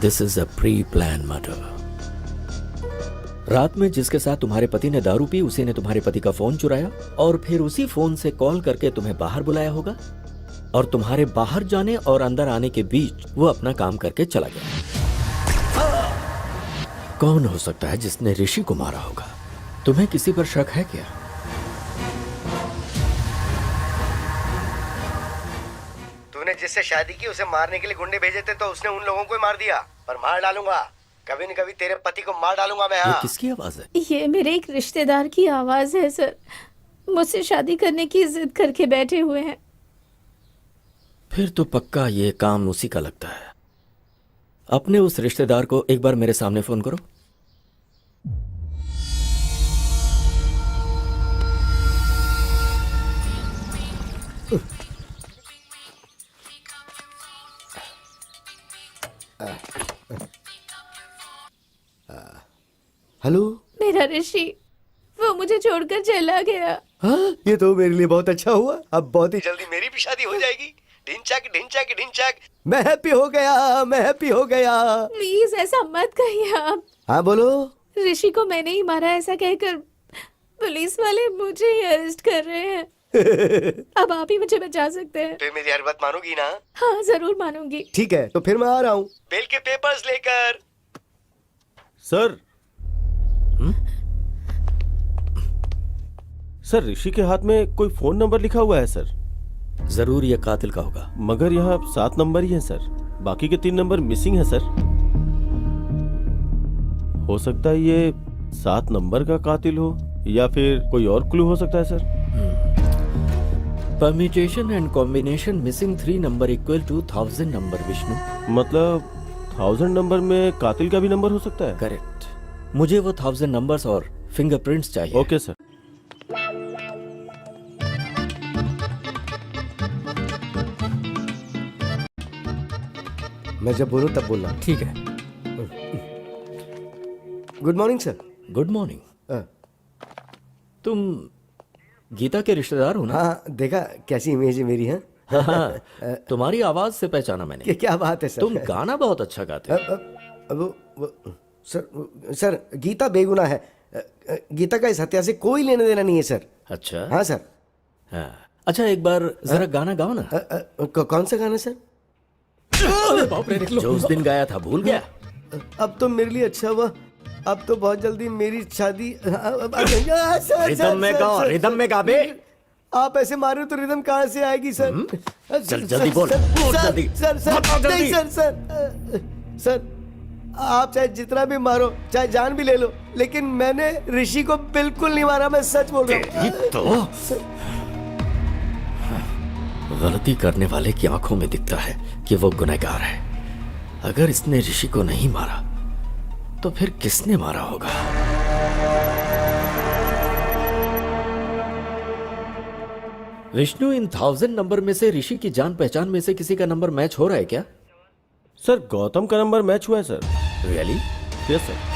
This is a pre plan murder. रात में जिसके साथ तुम्हारे पति ने दारू पी, उसी ने तुम्हारे पति का फोन चुराया और फिर उसी फोन से कॉल करके तुम्हें बाहर बुलाया होगा और तुम्हारे बाहर जाने और अंदर आने के बीच वो अपना काम करके चला गया। कौन हो सकता है जिसने ऋषि को मारा होगा? तुम्हें किसी पर शक है क्या? तूने जिससे शादी की उसे मारने के लिए गुंडे भेजे थे, तो उसने उन लोगों को ही मार दिया। पर मार डालूंगा, कभी न कभी तेरे पति को मार डालूंगा मैं। ये हाँ। किसकी आवाज है? ये मेरे एक रिश्तेदार की आवाज है सर। मुझसे शादी करने की जिद करके बैठे हुए हैं। फिर तो पक्का ये काम उसी का लगता है। अपने उस रिश्तेदार को एक बार मेरे सामने फोन करो। हेलो। मेरा ऋषि, वो मुझे छोड़कर चला गया। हाँ, ये तो मेरे लिए बहुत अच्छा हुआ। अब बहुत ही जल्दी मेरी भी शादी हो जाएगी। ढिंचक ढिंचक ढिंचक। मैं हैप्पी हो गया, मैं हैप्पी हो गया। प्लीज ऐसा मत कहिए आप। हाँ बोलो। ऋषि को मैंने ही मारा ऐसा कहकर पुलिस वाले मुझे ही अरेस्ट कर रहे हैं। अब आप ही मुझे बचा सकते हैं। फिर मेरी हर बात मानोगी ना? हाँ जरूर मानूंगी। ठीक है, तो फिर मैं आ रहा हूँ बेल के पेपर्स लेकर। सर। सर, ऋषि के हाथ में कोई फोन नंबर लिखा हुआ है सर। जरूर ये कातिल का होगा। मगर यहाँ 7 नंबर ही है सर, बाकी के 3 नंबर मिसिंग है सर। हो सकता है ये 7 नंबर का कातिल हो या फिर कोई और क्लू हो सकता है sir. Permutation and combination missing 3 number equal to 1000 number. Vishnu, मतलब 1000 नंबर में कातिल का भी नंबर हो सकता है? करेक्ट। मुझे वो 1000 नंबर्स और फिंगरप्रिंट्स चाहिए। Okay sir. मैं जब बोलूं तब बोलना। ठीक है। Good morning sir. Good morning. तुम गीता के रिश्तेदार हो ना? हाँ, देखा कैसी इमेज है मेरी। है हाँ, तुम्हारी आवाज से पहचाना मैंने। क्या बात है सर। तुम गाना बहुत अच्छा गाते हो। सर गीता बेगुनाह है। गीता का इस हत्या से कोई लेने देना नहीं है सर। अच्छा। हाँ सर। हाँ। अच्छा एक बार जरा गाना गाओ ना। कौन सा गाना सर? जो उस दिन गाया था भूल गया? अब तो मेरे लिए अच्छा हुआ, अब तो बहुत जल्दी मेरी शादी। रिदम में गाओ, रिदम में गा बे। आप ऐसे मारे तो रिदम कहाँ से आएगी सर? चल जल्दी बोल, बोल जल्दी। सर नहीं सर, आप चाहे जितना भी मारो, चाहे जान भी ले लो, लेकिन मैंने ऋषि को बिल्कुल नहीं मारा, मैं सच बोल रहा हूँ। तो गलती करने वाले की आंखों में दिखता है कि वो गुनहगार है। अगर इसने ऋषि को नहीं मारा तो फिर किसने मारा होगा? विष्णु, इन 1000 नंबर में से ऋषि की जान पहचान में से किसी का नंबर मैच हो रहा है क्या? सर गौतम का नंबर मैच हुआ है sir. Really? Yes sir.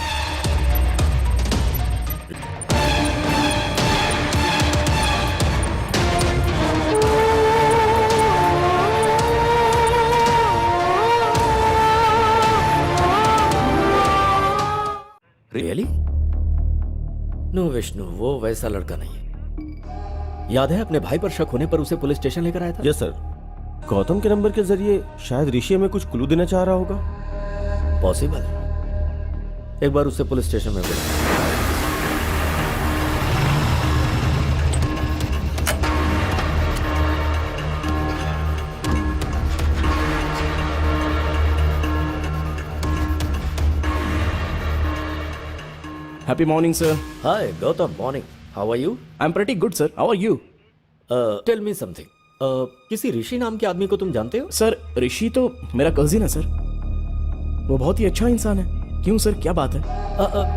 Really? No Vishnu, वो वैसा लड़का नहीं है। याद है अपने भाई पर शक होने पर उसे पुलिस स्टेशन लेकर आया था? Yes sir. गौतम के नंबर के जरिए शायद ऋषि हमें कुछ क्लू देना चाह रहा होगा। पॉसिबल। एक बार उसे पुलिस स्टेशन में बुलाओ। Happy morning, sir. Hi, Gautam. Morning. How are you? I'm pretty good, sir. How are you? Tell me something. किसी ऋषि नाम के आदमी को तुम जानते हो? सर ऋषि तो मेरा कजिन है सर। वो बहुत ही अच्छा इंसान है। क्यों सर, क्या बात है?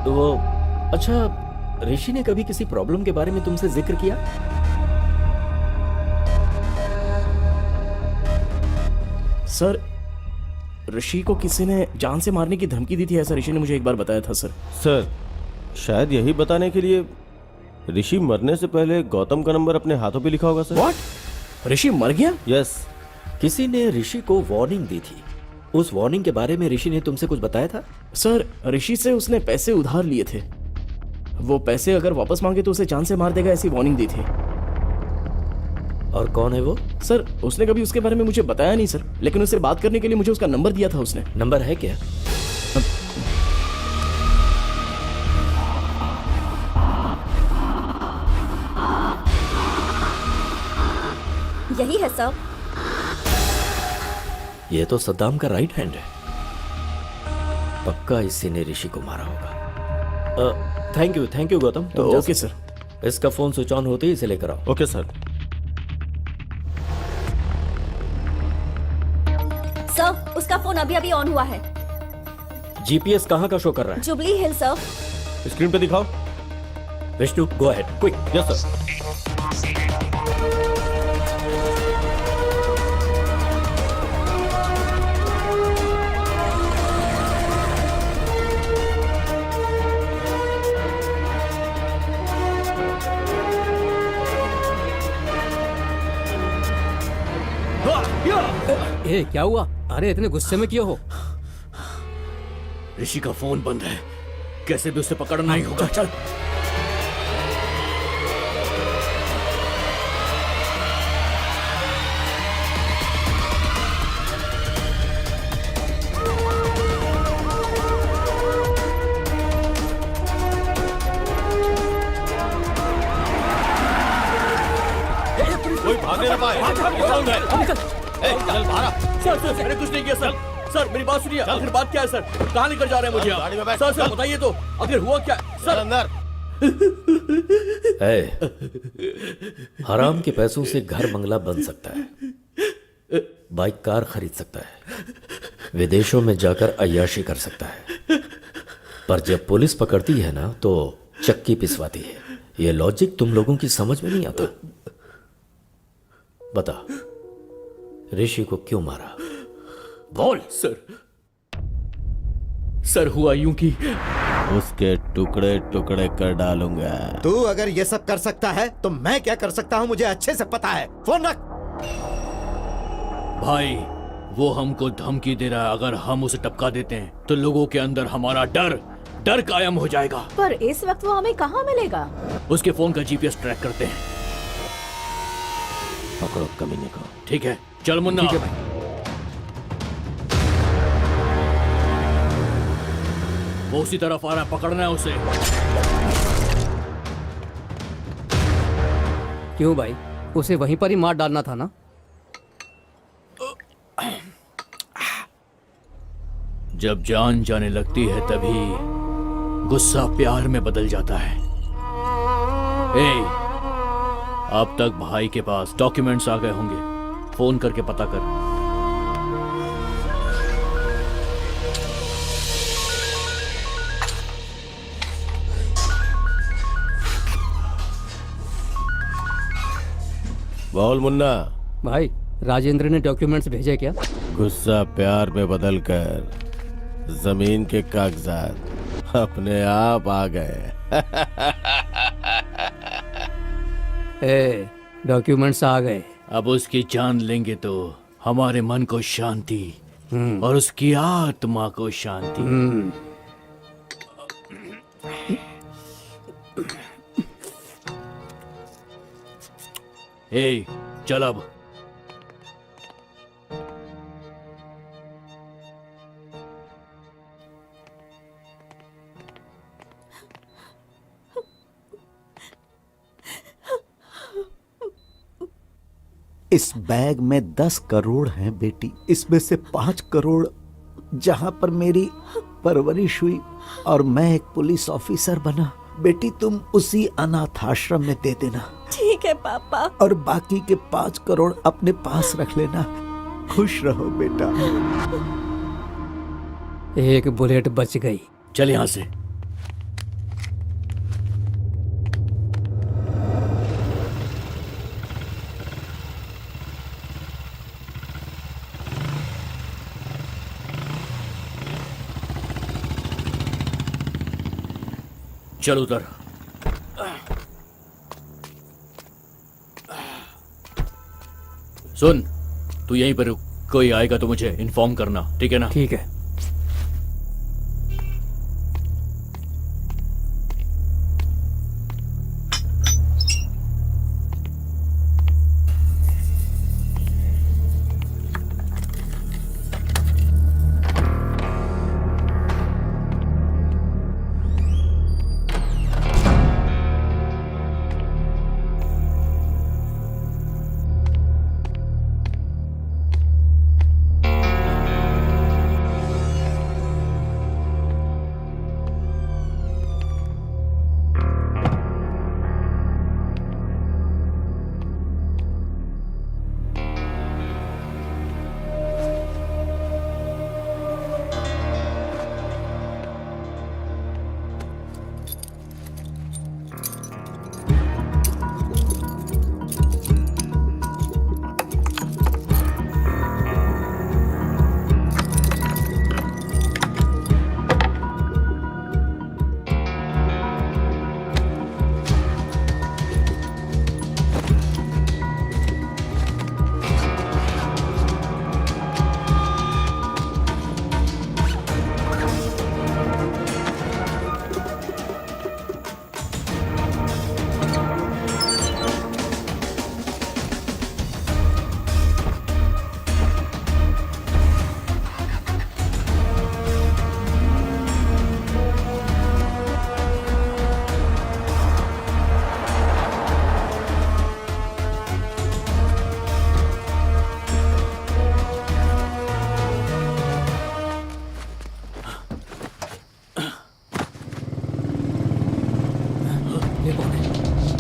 वो अच्छा, ऋषि ने कभी किसी प्रॉब्लम के बारे में तुमसे जिक्र किया? सर ऋषि को किसी ने जान से मारने की धमकी दी थी, ऐसा ऋषि ने मुझे एक बार बताया था सर। सर शायद यही बताने के लिए ऋषि मरने से पहले गौतम का नंबर अपने हाथों पे लिखा होगा सर। व्हाट? ऋषि मर गया? यस। किसी ने ऋषि को वार्निंग दी थी। उस वार्निंग के बारे में ऋषि ने तुमसे कुछ बताया था? सर ऋषि से उसने पैसे उधार लिए थे। वो पैसे अगर वापस मांगे तो उसे जान से मार देगा, ऐसी वार्निंग दी थी। और कौन है वो? सर उसने कभी उसके बारे में मुझे बताया नहीं सर, लेकिन उससे बात करने के लिए मुझे उसका नंबर दिया था उसने। नंबर है क्या? यही है सर। ये तो सद्दाम का राइट हैंड है। पक्का इसी ने ऋषि को मारा होगा। Thank you Gautam. तो ओके सर। इसका फोन स्विच ऑन होते ही इसे लेकर आओ। Okay sir. सर उसका फोन अभी अभी ऑन हुआ है। जीपीएस कहाँ का शो कर रहा है? जुबली हिल सर। स्क्रीन पे दिखाओ। Vishnu go ahead quick. Yes sir. ए क्या हुआ? अरे इतने गुस्से में क्यों हो? ऋषि का फोन बंद है, कैसे भी उसे पकड़ना ही होगा। चल कोई भागने ना पाए। चल बाहर। सर मैंने कुछ नहीं किया सर। सर मेरी बात सुनिए, आखिर बात क्या है सर? कहाँ लेकर जा रहे हैं मुझे आप? गाड़ी में बैठ। सर बताइए तो, आखिर हुआ क्या सर? अंदर। हराम के पैसों से घर बंगला बन सकता है, बाइक कार खरीद सकता है, विदेशों में जाकर अय्याशी कर सकता है, पर जब पुलिस पकड़ती है ना तो चक्की पिसवाती है। ये लॉजिक तुम लोगों की समझ में नहीं आता। बता ऋषि को क्यों मारा? बोल। सर हुआ यूं कि उसके टुकड़े टुकड़े कर डालूंगा। तू अगर ये सब कर सकता है तो मैं क्या कर सकता हूं मुझे अच्छे से पता है। फोन रख। भाई वो हमको धमकी दे रहा है, अगर हम उसे टपका देते हैं तो लोगों के अंदर हमारा डर कायम हो जाएगा। पर इस वक्त वो हमें कहाँ मिलेगा? उसके फोन का जीपीएस ट्रैक करते हैं। पकड़ो कमीने को। ठीक है, चल मुन्ना। ठीक है भाई। वो उसी तरफ आ रहा है, पकड़ना है उसे। क्यों भाई, उसे वहीं पर ही मार डालना था ना? जब जान जाने लगती है तभी गुस्सा प्यार में बदल जाता है। अब तक भाई के पास डॉक्यूमेंट्स आ गए होंगे, फोन करके पता कर। बोल मुन्ना। भाई राजेंद्र ने डॉक्यूमेंट्स भेजे क्या? गुस्सा प्यार में बदलकर जमीन के कागजात अपने आप आ गए। डॉक्यूमेंट्स आ गए। अब उसकी जान लेंगे तो हमारे मन को शांति और उसकी आत्मा को शांति। चल अब। इस बैग में 10 करोड़ हैं बेटी। इसमें से 5 करोड़ जहां पर मेरी परवरिश हुई और मैं एक पुलिस ऑफिसर बना, बेटी तुम उसी अनाथ आश्रम में दे देना। ठीक है पापा। और बाकी के 5 करोड़ अपने पास रख लेना। खुश रहो बेटा। एक बुलेट बच गई। चल यहां से। चल उतर। सुन, तू यहीं पर रुक, कोई आएगा तो मुझे इन्फॉर्म करना, ठीक है ना? ठीक है।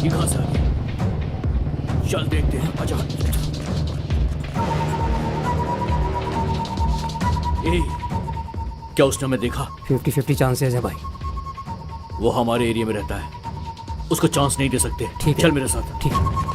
ये कहां से आ गया? चल देखते हैं, आजा। क्या उसने हमें देखा? 50-50 चांसेस है भाई। वो हमारे एरिया में रहता है, उसको चांस नहीं दे सकते। ठीक है, चल मेरे साथ। ठीक है।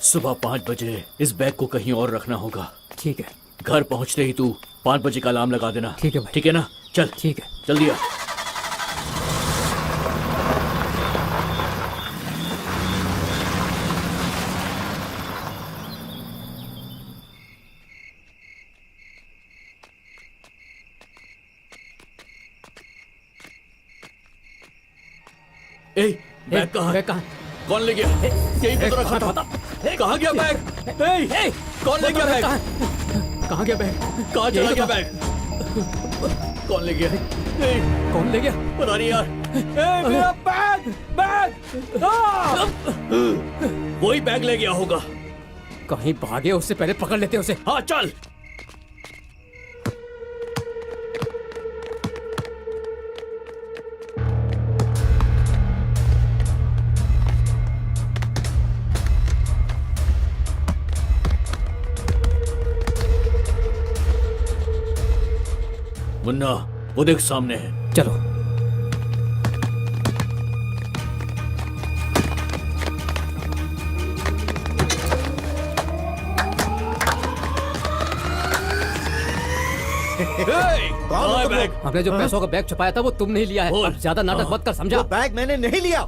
सुबह 5 बजे इस बैग को कहीं और रखना होगा। ठीक है। घर पहुंचते ही तू 5 बजे का अलार्म लगा देना। ठीक है भाई। ठीक है ना? चल ठीक है। जल्दी आ। ए, बैग कहाँ? बैग कहाँ? कौन ले गया? यहीं पे तो रखा था। कहाँ गया बैग? ए, कौन ले गया बैग? कहाँ गया बैग? कहाँ चला गया बैग? कौन ले गया? कौन ले गया? पता नहीं यार। मेरा बैग बैग वही बैग ले गया होगा। कहीं भागे, उससे पहले पकड़ लेते उसे। हाँ चल। मुन्ना, वो देख सामने है। चलो। कहाँ है बैग? हमने जो पैसों का बैग छुपाया था वो तुमने ही लिया है। अब ज्यादा नाटक मत कर, समझा? बैग मैंने नहीं लिया।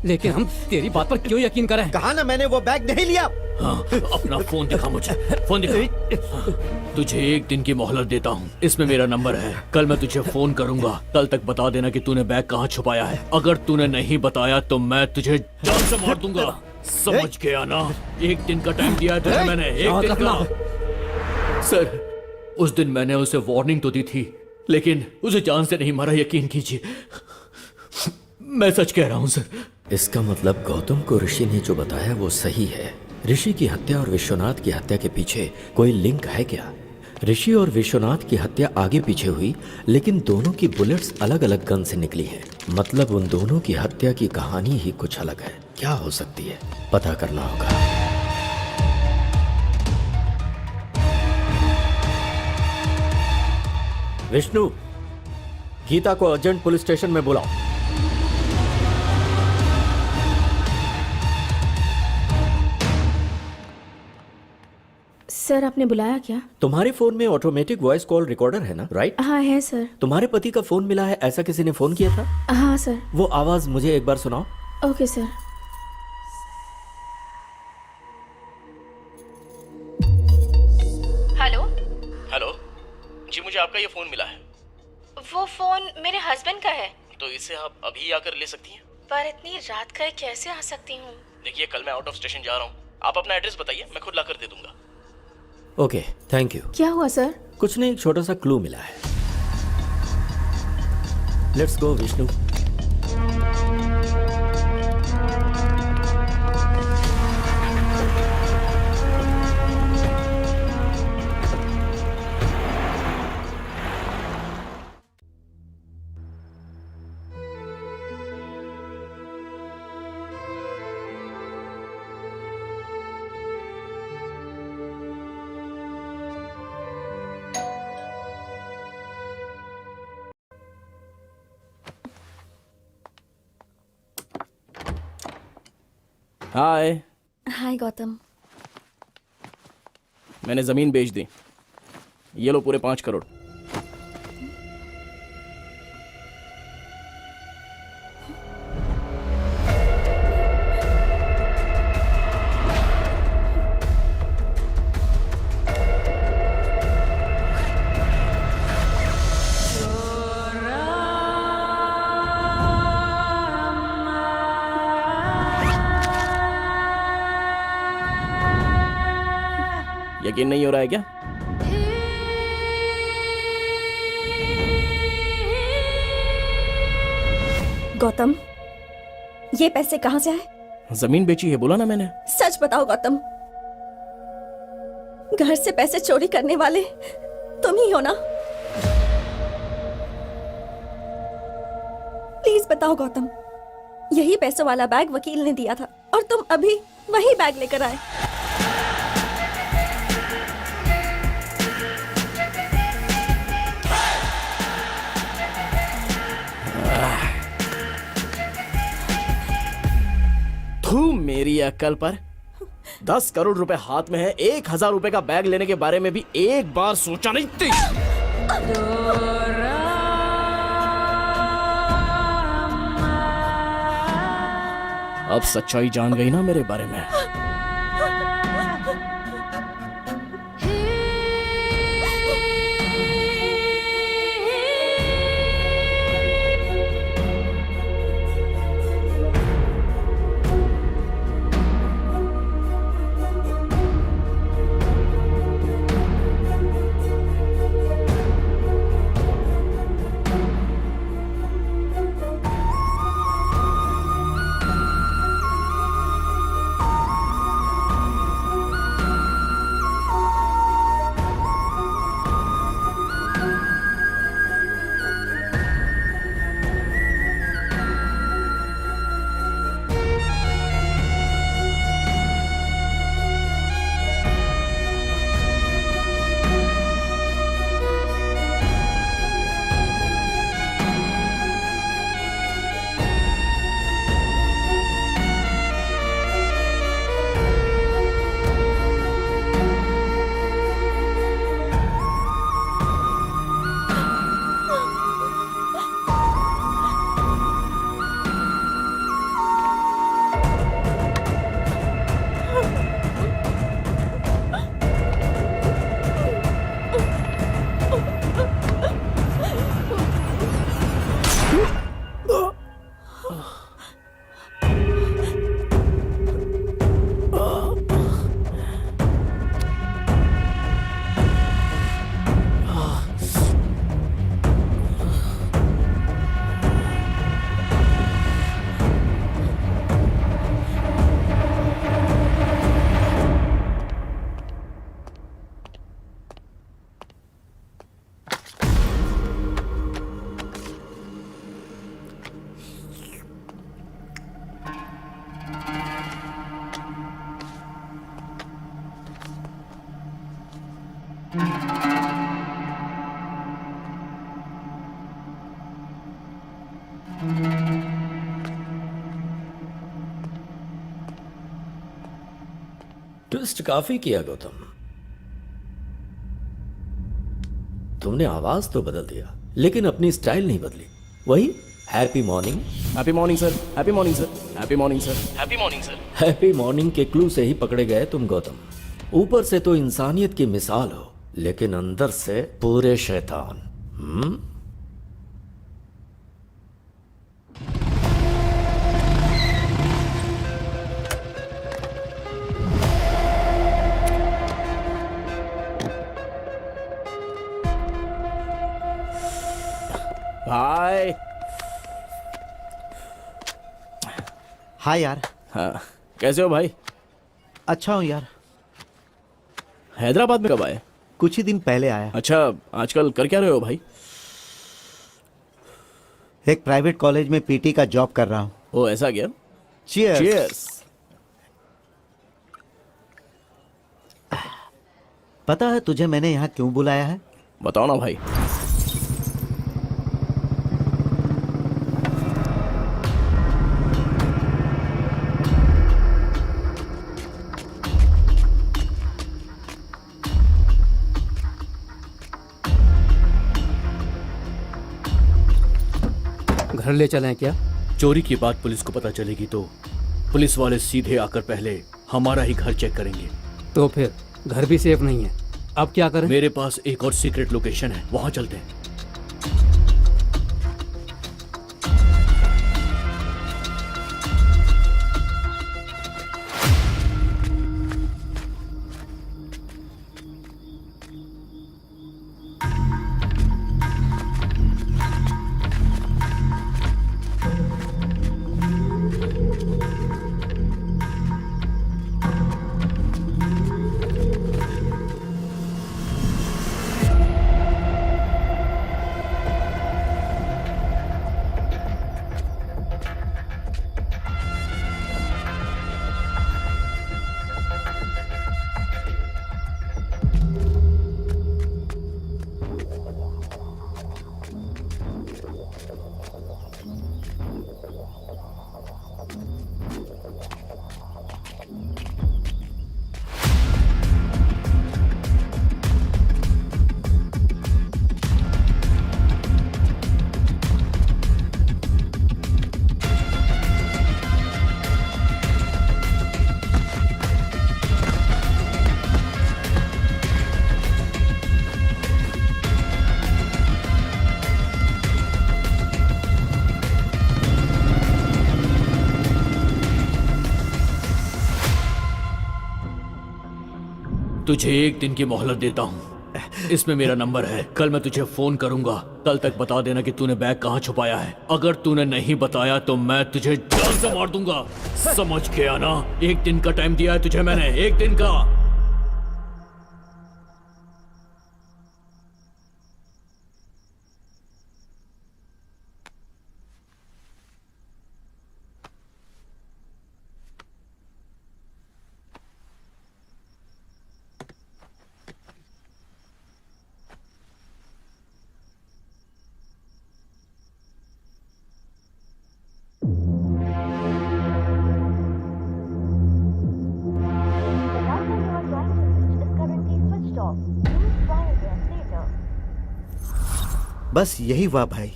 लेकिन हम तेरी बात पर क्यों यकीन करें? कहा ना मैंने वो बैग नहीं लिया। हाँ, अपना फोन दिखा मुझे। फोन दिखा। तुझे 1 दिन की मोहलत देता हूँ। इसमें मेरा नंबर है। कल मैं तुझे फोन करूंगा। कल तक बता देना कि तूने बैग कहाँ छुपाया है। अगर तूने नहीं बताया तो मैं तुझे जान से मार दूंगा। समझ गया ना? 1 दिन का टाइम दिया है तुझे मैंने। 1 दिन का। सर, उस दिन मैंने उसे वार्निंग तो दी थी, लेकिन उसे जान से नहीं मारा, यकीन कीजिए। मैं सच कह रहा हूँ सर। इसका मतलब गौतम को ऋषि ने जो बताया वो सही है। ऋषि की हत्या और विश्वनाथ की हत्या के पीछे कोई लिंक है क्या? ऋषि और विश्वनाथ की हत्या आगे पीछे हुई, लेकिन दोनों की बुलेट्स अलग अलग गन से निकली हैं। मतलब उन दोनों की हत्या की कहानी ही कुछ अलग है। क्या हो सकती है, पता करना होगा। विष्णु, गीता को अर्जेंट पुलिस स्टेशन में बुलाओ। सर, आपने बुलाया क्या? तुम्हारे फोन में ऑटोमेटिक वॉइस कॉल रिकॉर्डर है ना? राइट? हाँ है सर। तुम्हारे पति का फोन मिला है, ऐसा किसी ने फोन किया था? हाँ सर। वो आवाज मुझे एक बार सुनाओ। Okay sir. हेलो। हेलो जी, मुझे आपका ये फोन मिला है। वो फोन मेरे हस्बैंड का है। तो इसे आप अभी आकर ले सकती हैं? पर इतनी रात का कैसे आ सकती हूँ? देखिए, कल मैं आउट ऑफ स्टेशन जा रहा हूँ। आप अपना एड्रेस बताइए, मैं खुद लाकर दे दूंगा। Okay, thank you. क्या हुआ सर? कुछ नहीं, एक छोटा सा क्लू मिला है। Let's go Vishnu. Hi. Hi Gautam. मैंने जमीन बेच दी। ये लो पूरे 5 करोड़। यकीन नहीं हो रहा है क्या? गौतम, ये पैसे कहाँ से आए? जमीन बेची है, बोला ना मैंने। सच बताओ गौतम, घर से पैसे चोरी करने वाले तुम ही हो ना? प्लीज बताओ गौतम, यही पैसों वाला बैग वकील ने दिया था और तुम अभी वही बैग लेकर आए। तू मेरी अक्ल पर 10 करोड़ रुपए हाथ में है, 1000 रुपए का बैग लेने के बारे में भी एक बार सोचा नहीं थी। अब सच्चाई जान गई ना मेरे बारे में। ट्विस्ट काफी किया गौतम। तुमने आवाज तो बदल दिया लेकिन अपनी स्टाइल नहीं बदली। वही happy morning. Happy morning sir, happy morning sir, happy morning sir, happy morning sir. Happy morning के क्लू से ही पकड़े गए तुम गौतम। ऊपर से तो इंसानियत की मिसाल हो लेकिन अंदर से पूरे शैतान। भाई। हाय यार। हाँ, कैसे हो भाई? अच्छा हूँ यार। हैदराबाद में कब आए? कुछ ही दिन पहले आया। अच्छा, आजकल कर क्या रहे हो भाई? एक प्राइवेट कॉलेज में पीटी का जॉब कर रहा हूँ। ओ ऐसा क्या? चीयर्स। चीयर्स। पता है तुझे मैंने यहाँ क्यों बुलाया है? बताओ ना भाई। घर ले चलें क्या? चोरी की बात पुलिस को पता चलेगी तो पुलिस वाले सीधे आकर पहले हमारा ही घर चेक करेंगे। तो फिर घर भी सेफ नहीं है, अब क्या करें? मेरे पास एक और सीक्रेट लोकेशन है, वहां चलते हैं। तुझे एक दिन की मोहलत देता हूँ। इसमें मेरा नंबर है। कल मैं तुझे फोन करूंगा। कल तक बता देना कि तूने बैग कहाँ छुपाया है। अगर तूने नहीं बताया तो मैं तुझे जान से मार दूंगा। समझ गया ना? एक दिन का टाइम दिया है तुझे मैंने, एक दिन का। बस यही हुआ भाई।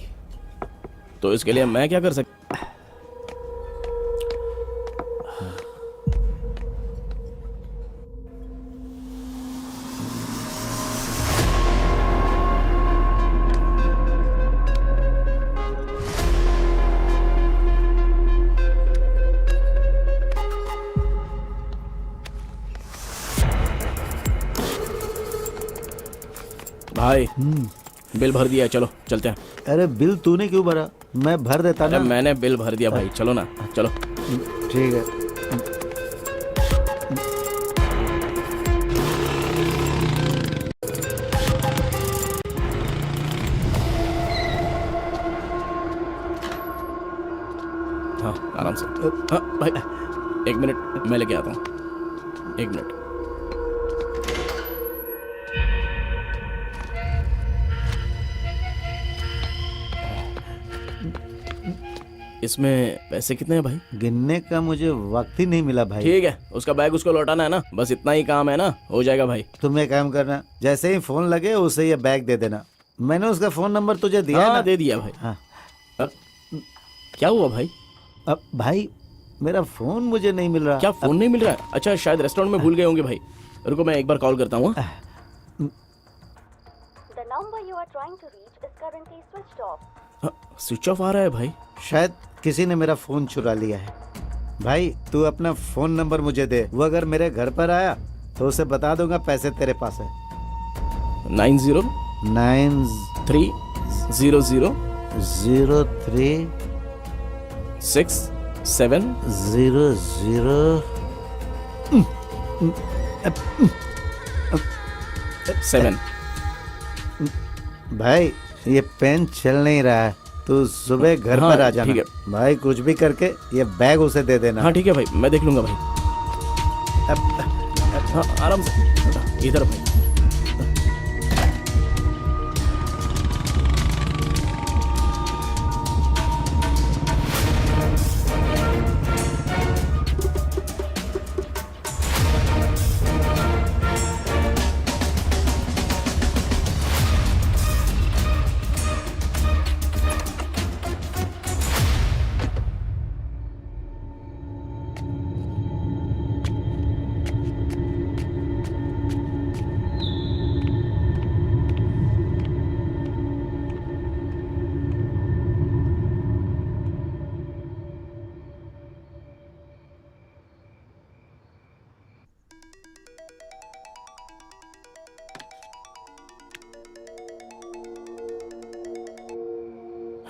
तो इसके लिए मैं क्या कर सकता? भाई बिल भर दिया है, चलो चलते हैं। अरे बिल तूने क्यों भरा? मैं भर देता अरे ना। मैंने बिल भर दिया भाई, चलो ना, चलो। ठीक है। हाँ आराम से। हाँ भाई एक मिनट, मैं लेके आता हूँ, एक मिनट। इसमें पैसे कितने हैं भाई? गिनने का मुझे वक्त ही नहीं मिला भाई। ठीक है, उसका बैग उसको लौटाना है ना, बस इतना ही काम है ना, हो जाएगा भाई। तुम एक काम करना, जैसे ही फोन लगे उसे ये बैग दे देना। मैंने उसका फोन नंबर तुझे दिया हाँ, ना? दे दिया भाई। हाँ। क्या हुआ भाई? अब भाई मेरा फोन मुझे नहीं मिल रहा। क्या फोन नहीं मिल रहा है? अच्छा शायद रेस्टोरेंट में भूल गए होंगे भाई। रुको मैं एक बार कॉल करता हूँ। स्विच ऑफ आ रहा है भाई। शायद किसी ने मेरा फोन चुरा लिया है। भाई तू अपना फोन नंबर मुझे दे, वो अगर मेरे घर पर आया तो उसे बता दूंगा पैसे तेरे पास है। 9030067007। भाई ये पेन चल नहीं रहा है, तू सुबह घर हाँ, पर आ जाना। ठीक है भाई कुछ भी करके ये बैग उसे दे देना। हाँ ठीक है भाई, मैं देख लूंगा भाई। हाँ आराम से, इधर भाई।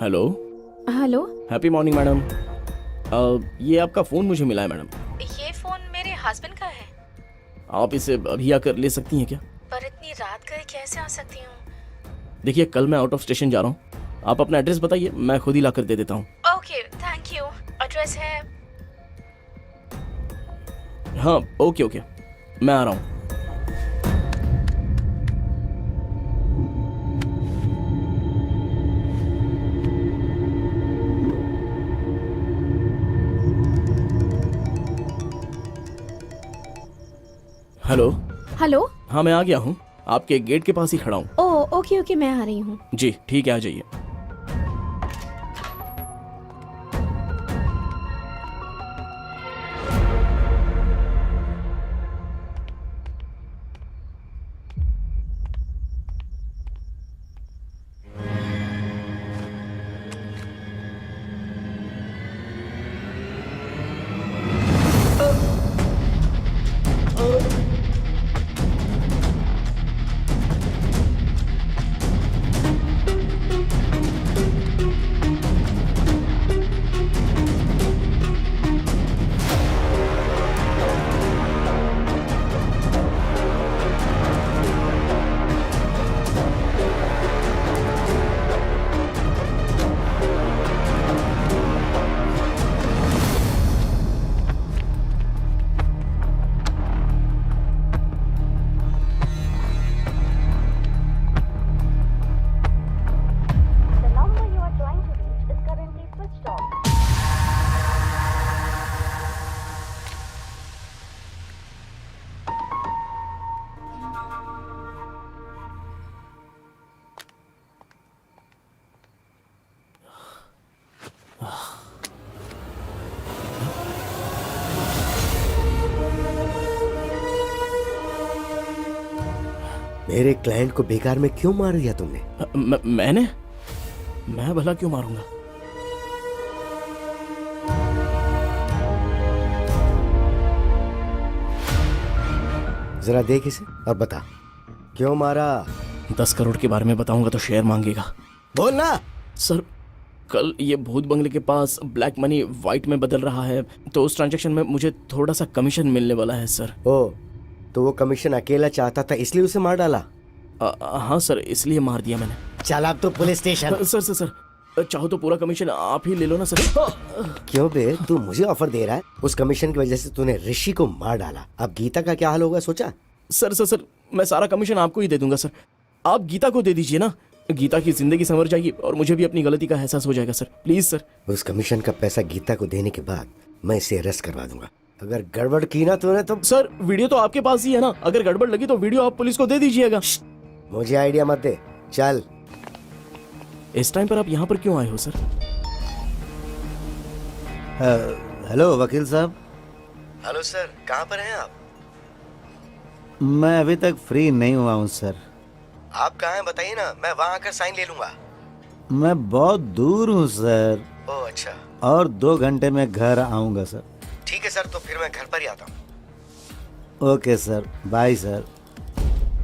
Hello. Hello. Happy morning madam. ये आपका फ़ोन मुझे मिला है मैडम। ये फोन मेरे हस्बैंड का है। आप इसे अभी आकर ले सकती हैं क्या? पर इतनी रात गए कैसे आ सकती हूँ? देखिए कल मैं आउट ऑफ स्टेशन जा रहा हूँ, आप अपना एड्रेस बताइए, मैं खुद ही लाकर दे देता हूँ। Okay thank you. एड्रेस है। हाँ ओके ओके, मैं आ रहा हूँ। हेलो। हेलो। हाँ मैं आ गया हूँ, आपके गेट के पास ही खड़ा हूँ। ओह ओके ओके, मैं आ रही हूँ। जी ठीक है, आ जाइए। मेरे क्लाइंट को बेकार में क्यों मार दिया तुमने? मैं भला क्यों मारूंगा? जरा देख इसे और बता क्यों मारा। 10 करोड़ के बारे में बताऊंगा तो शेयर मांगेगा। बोलना। सर कल ये भूत बंगले के पास ब्लैक मनी वाइट में बदल रहा है, तो उस ट्रांजैक्शन में मुझे थोड़ा सा कमीशन मिलने वाला है सर। ओ, तो वो कमीशन अकेला चाहता था इसलिए उसे मार डाला? हाँ सर, इसलिए मार दिया मैंने। चल अब तो पुलिस स्टेशन। सर चाहो तो पूरा कमीशन आप ही ले लो ना सर। क्यों बे, तू मुझे ऑफर दे रहा है? उस कमीशन की वजह से तूने ऋषि को मार डाला, अब गीता का क्या हाल होगा सोचा? सर मैं सारा कमीशन आपको ही दे दूंगा सर। आप गीता को दे दीजिए ना, गीता की जिंदगी संवर जाएगी और मुझे भी अपनी गलती का एहसास हो जाएगा सर। Please sir. उस कमीशन का पैसा गीता को देने के बाद मैं इसे अरेस्ट करवा दूंगा। अगर गड़बड़ की ना तूने तो। सर वीडियो तो आपके पास ही है ना, अगर गड़बड़ लगी तो वीडियो आप पुलिस को दे दीजिएगा। मुझे आइडिया मत दे, चल। इस टाइम पर आप यहाँ पर क्यों आए हो सर? हेलो वकील साहब। हेलो सर, कहाँ पर हैं आप? मैं अभी तक फ्री नहीं हुआ हूँ सर। आप कहाँ हैं बताइए ना, मैं वहाँ आकर साइन ले लूंगा। मैं बहुत दूर हूँ सर। ओह अच्छा। और 2 घंटे में घर आऊँगा सर। ठीक है सर, तो फिर मैं घर पर ही आता हूँ। Okay sir, bye sir.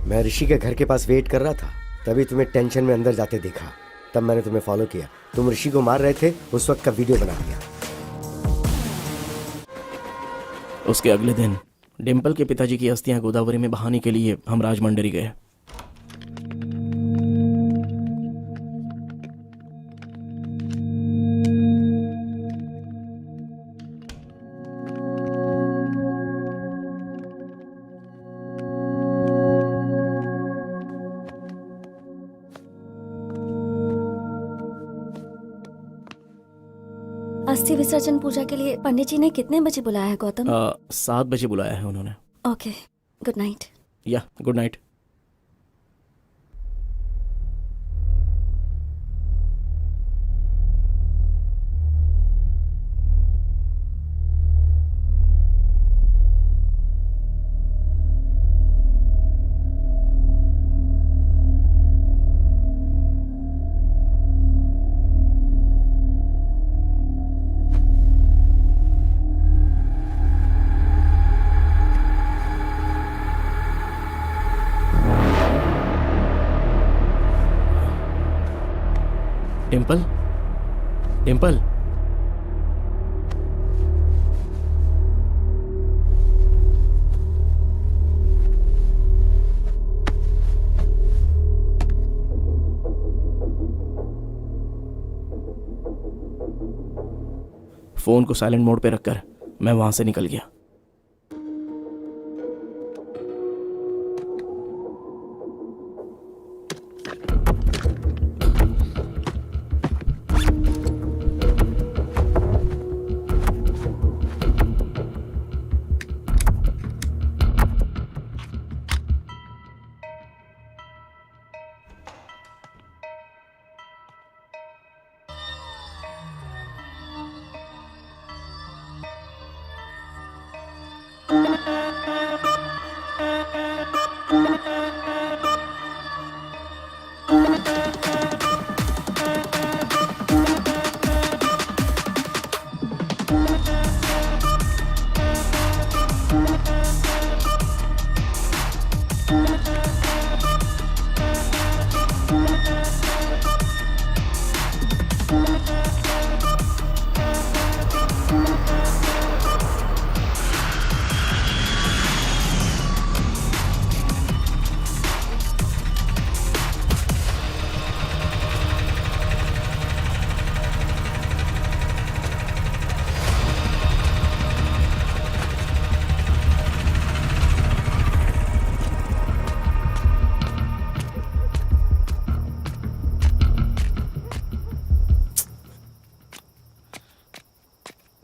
मैं ऋषि के घर के पास वेट कर रहा था, तभी तुम्हें टेंशन में अंदर जाते देखा, तब मैंने तुम्हें फॉलो किया। तुम ऋषि को मार रहे थे, उस वक्त का वीडियो बना दिया। उसके अगले दिन डिम्पल के पिताजी की अस्थियां गोदावरी में बहाने के लिए हम राजमंडरी गए। अस्थि विसर्जन पूजा के लिए पंडित जी ने कितने बजे बुलाया है गौतम? 7 बजे बुलाया है उन्होंने। Okay, good night. या good night. Dimple, Dimple, phone को साइलेंट मोड पे रखकर मैं वहां से निकल गया।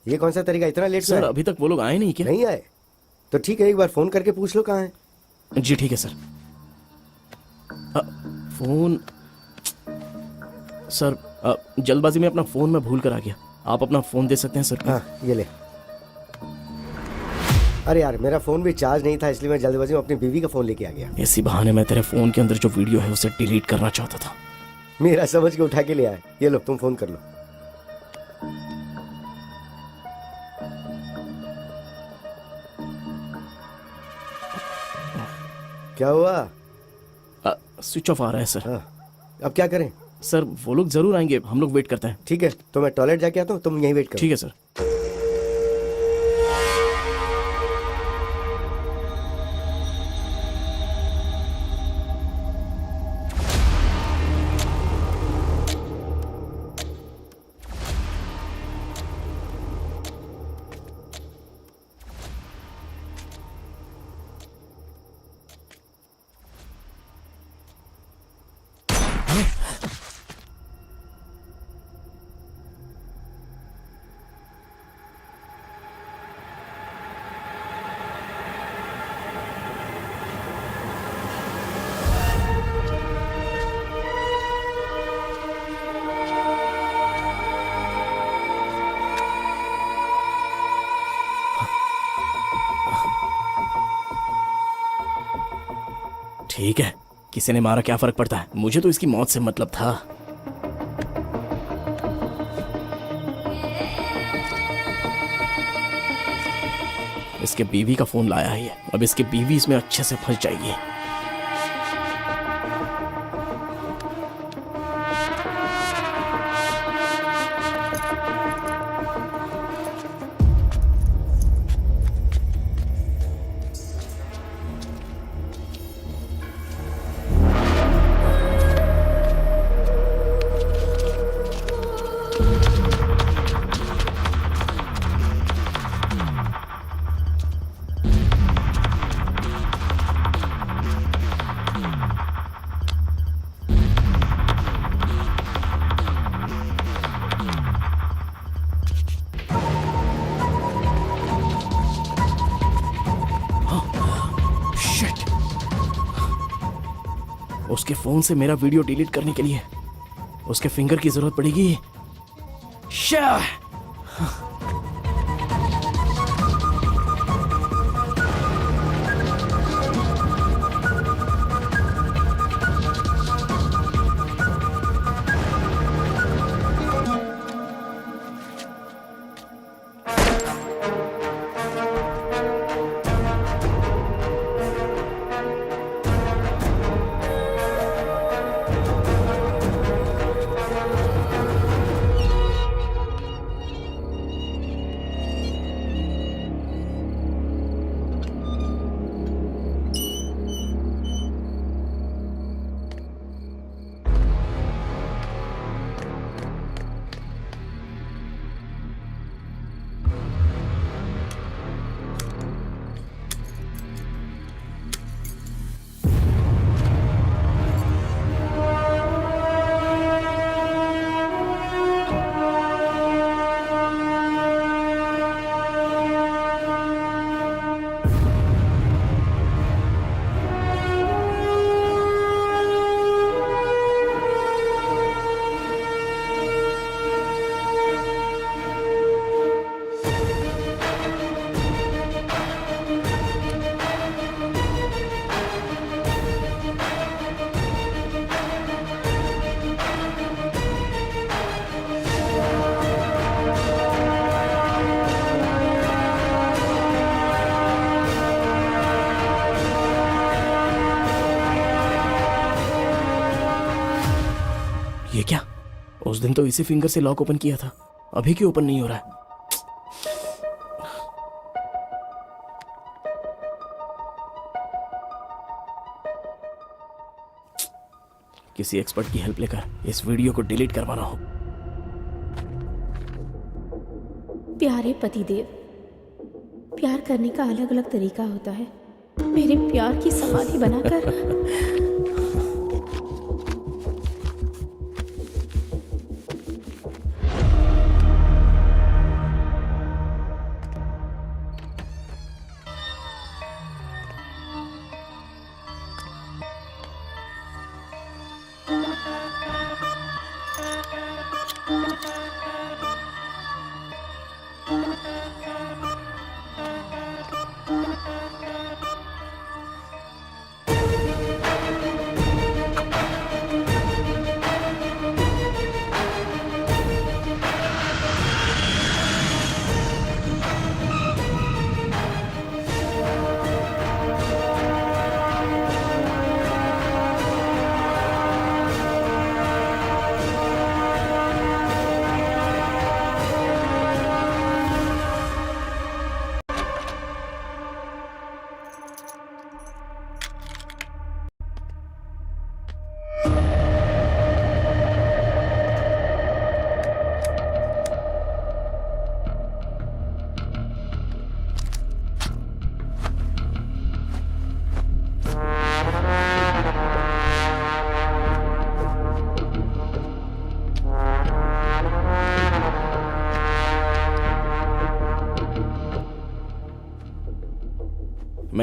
ये कौन सा तरीका, इतना लेट? सर अभी तक वो लोग आए नहीं क्या? नहीं आए? तो ठीक है, एक बार फोन करके पूछ लो कहाँ है। जी ठीक है सर। फोन सर, जल्दबाजी में अपना फोन मैं भूल कर आ गया। आप अपना फोन दे सकते हैं सर? हाँ ये ले। अरे यार मेरा फोन भी चार्ज नहीं था, इसलिए मैं जल्दबाजी में अपनी बीवी का फोन लेके आ गया। इसी बहाने मैं तेरे फोन के अंदर जो वीडियो है उसे डिलीट करना चाहता था। मेरा समझ के उठा के ले आए। ये लो तुम फोन कर लो। क्या हुआ? स्विच ऑफ आ रहा है सर। अब क्या करें? सर वो लोग जरूर आएंगे, हम लोग वेट करते हैं। ठीक है, तो मैं टॉयलेट जाके आता हूँ, तुम यहीं वेट करो। ठीक है सर। ठीक है, किसी ने मारा क्या फर्क पड़ता है, मुझे तो इसकी मौत से मतलब था। इसके बीवी का फोन लाया है, अब इसकी बीवी इसमें अच्छे से फंस जाएगी। उसके फोन से मेरा वीडियो डिलीट करने के लिए उसके फिंगर की जरूरत पड़ेगी। शाह! ये क्या? उस दिन तो इसी फिंगर से लॉक ओपन किया था, अभी क्यों ओपन नहीं हो रहा है? किसी एक्सपर्ट की हेल्प लेकर इस वीडियो को डिलीट करवाना हो। प्यारे पतिदेव, प्यार करने का अलग अलग तरीका होता है। मेरे प्यार की समाधि बनाकर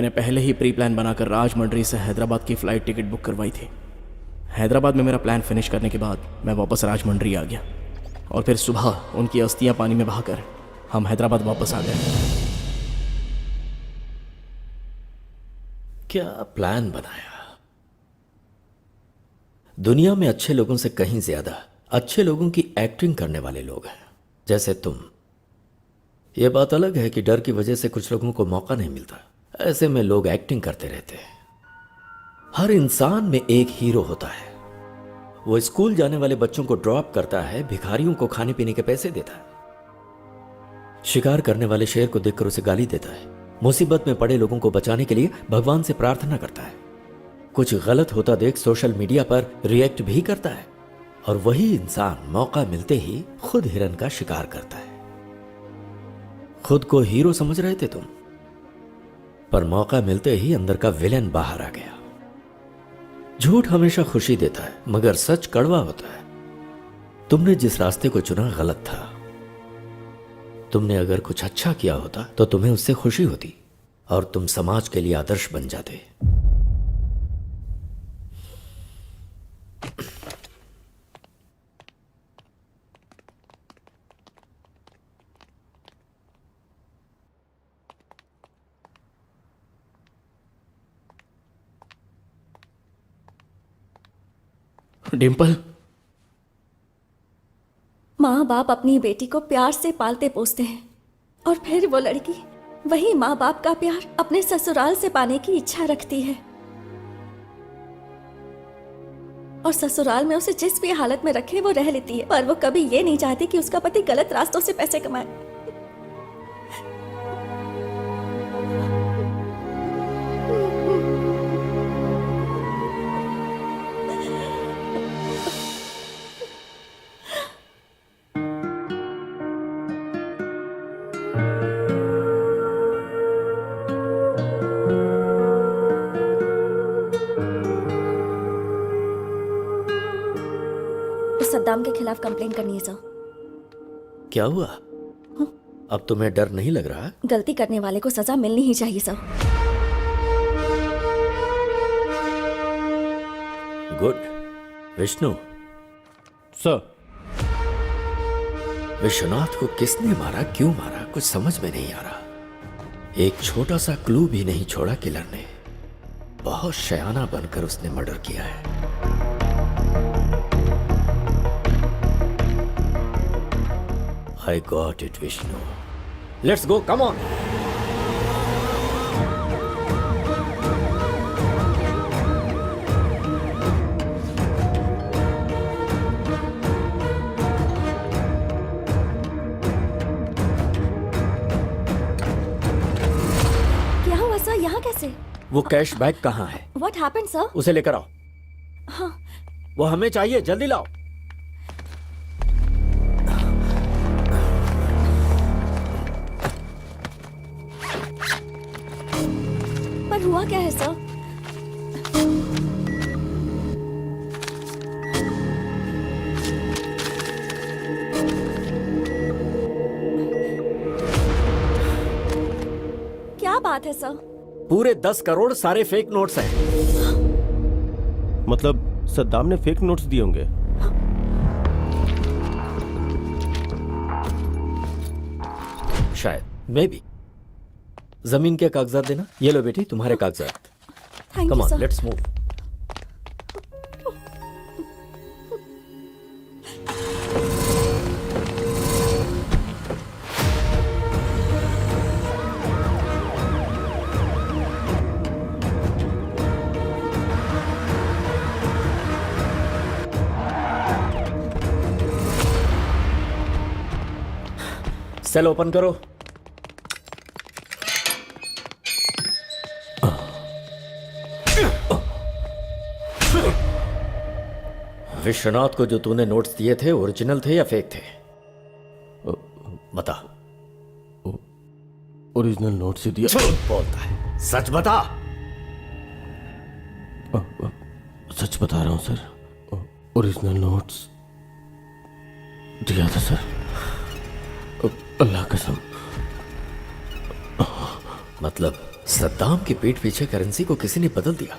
मैंने पहले ही प्री प्लान बनाकर राजमंड्री से हैदराबाद की फ़्लाइट टिकट बुक करवाई थी। हैदराबाद में मेरा प्लान फिनिश करने के बाद मैं वापस राजमंड्री आ गया और फिर सुबह उनकी अस्थियां पानी में बहाकर हम हैदराबाद वापस आ गए। क्या प्लान बनाया? दुनिया में अच्छे लोगों से कहीं ज्यादा अच्छे लोगों की एक्टिंग करने वाले लोग हैं, जैसे तुम। यह बात अलग है कि डर की वजह से कुछ लोगों को मौका नहीं मिलता, ऐसे में लोग एक्टिंग करते रहते हैं। हर इंसान में एक हीरो होता है। वो स्कूल जाने वाले बच्चों को ड्रॉप करता है, भिखारियों को खाने पीने के पैसे देता है, शिकार करने वाले शेर को देखकर उसे गाली देता है, मुसीबत में पड़े लोगों को बचाने के लिए भगवान से प्रार्थना करता है, कुछ गलत होता देख सोशल मीडिया पर रिएक्ट भी करता है, और वही इंसान मौका मिलते ही खुद हिरन का शिकार करता है। खुद को हीरो समझ रहे थे तुम, पर मौका मिलते ही अंदर का विलेन बाहर आ गया। झूठ हमेशा खुशी देता है, मगर सच कड़वा होता है। तुमने जिस रास्ते को चुना गलत था। तुमने अगर कुछ अच्छा किया होता तो तुम्हें उससे खुशी होती और तुम समाज के लिए आदर्श बन जाते। डिम्पल, माँ बाप अपनी बेटी को प्यार से पालते पोसते हैं और फिर वो लड़की वही माँ बाप का प्यार अपने ससुराल से पाने की इच्छा रखती है, और ससुराल में उसे जिस भी हालत में रखे वो रह लेती है, पर वो कभी ये नहीं चाहती कि उसका पति गलत रास्तों से पैसे कमाए। सद्दाम के खिलाफ कंप्लेन करनी है सर। क्या हुआ? अब तुम्हें डर नहीं लग रहा? गलती करने वाले को सजा मिलनी ही चाहिए sir. Good. Vishnu sir, Vishwanath को किसने मारा, क्यों मारा, कुछ समझ में नहीं आ रहा। एक छोटा सा क्लू भी नहीं छोड़ा किलर ने। बहुत शयाना बनकर उसने मर्डर किया है। I got it, Vishnu. Let's go, come on. क्या हुआ सर, यहाँ कैसे? वो कैश बैग कहाँ है? What happened sir? उसे लेकर आओ। हाँ। वो हमें चाहिए, जल्दी लाओ। पर हुआ क्या है सर? क्या बात है सर? पूरे 10 करोड़ सारे फेक नोट्स हैं। मतलब सद्दाम ने फेक नोट्स दिए होंगे। शायद, मे बी। जमीन के कागजात देना। ये लो बेटी, तुम्हारे कागजात। Thank come you on, sir. Let's move. Cell open करो। विश्वनाथ को जो तूने नोट्स दिए थे ओरिजिनल थे या फेक थे? बता। ओरिजिनल नोट्स ही दिया। झूठ बोलता है, सच बता। सच बता रहा हूं सर, ओरिजिनल नोट्स दिया था सर, अल्लाह कसम। मतलब सद्दाम की पीठ पीछे करेंसी को किसी ने बदल दिया।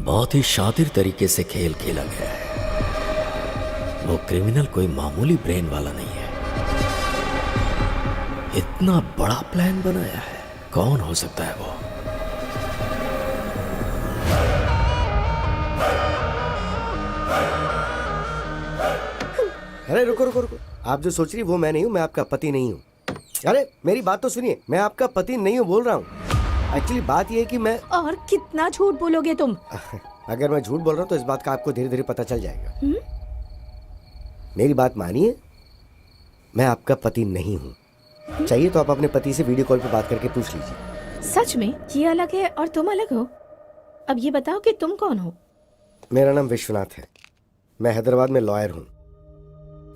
बहुत ही शातिर तरीके से खेल खेला गया है। वो क्रिमिनल कोई मामूली ब्रेन वाला नहीं है। इतना बड़ा प्लान बनाया है, कौन हो सकता है वो? अरे रुको रुको रुको, आप जो सोच रही वो मैं नहीं हूँ, मैं आपका पति नहीं हूँ। अरे मेरी बात तो सुनिए, मैं आपका पति नहीं हूँ बोल रहा हूँ। एक्चुअली बात ये है कि मैं और कितना झूठ बोलोगे तुम? अगर मैं झूठ बोल रहा हूँ तो इस बात का आपको धीरे धीरे पता चल जाएगा। मेरी बात मानिए, मैं आपका पति नहीं हूँ। चाहिए तो आप अपने पति से वीडियो कॉल पे बात करके पूछ लीजिए। सच में ये अलग है और तुम अलग हो? अब ये बताओ कि तुम कौन हो? मेरा नाम विश्वनाथ है, मैं हैदराबाद में लॉयर हूँ।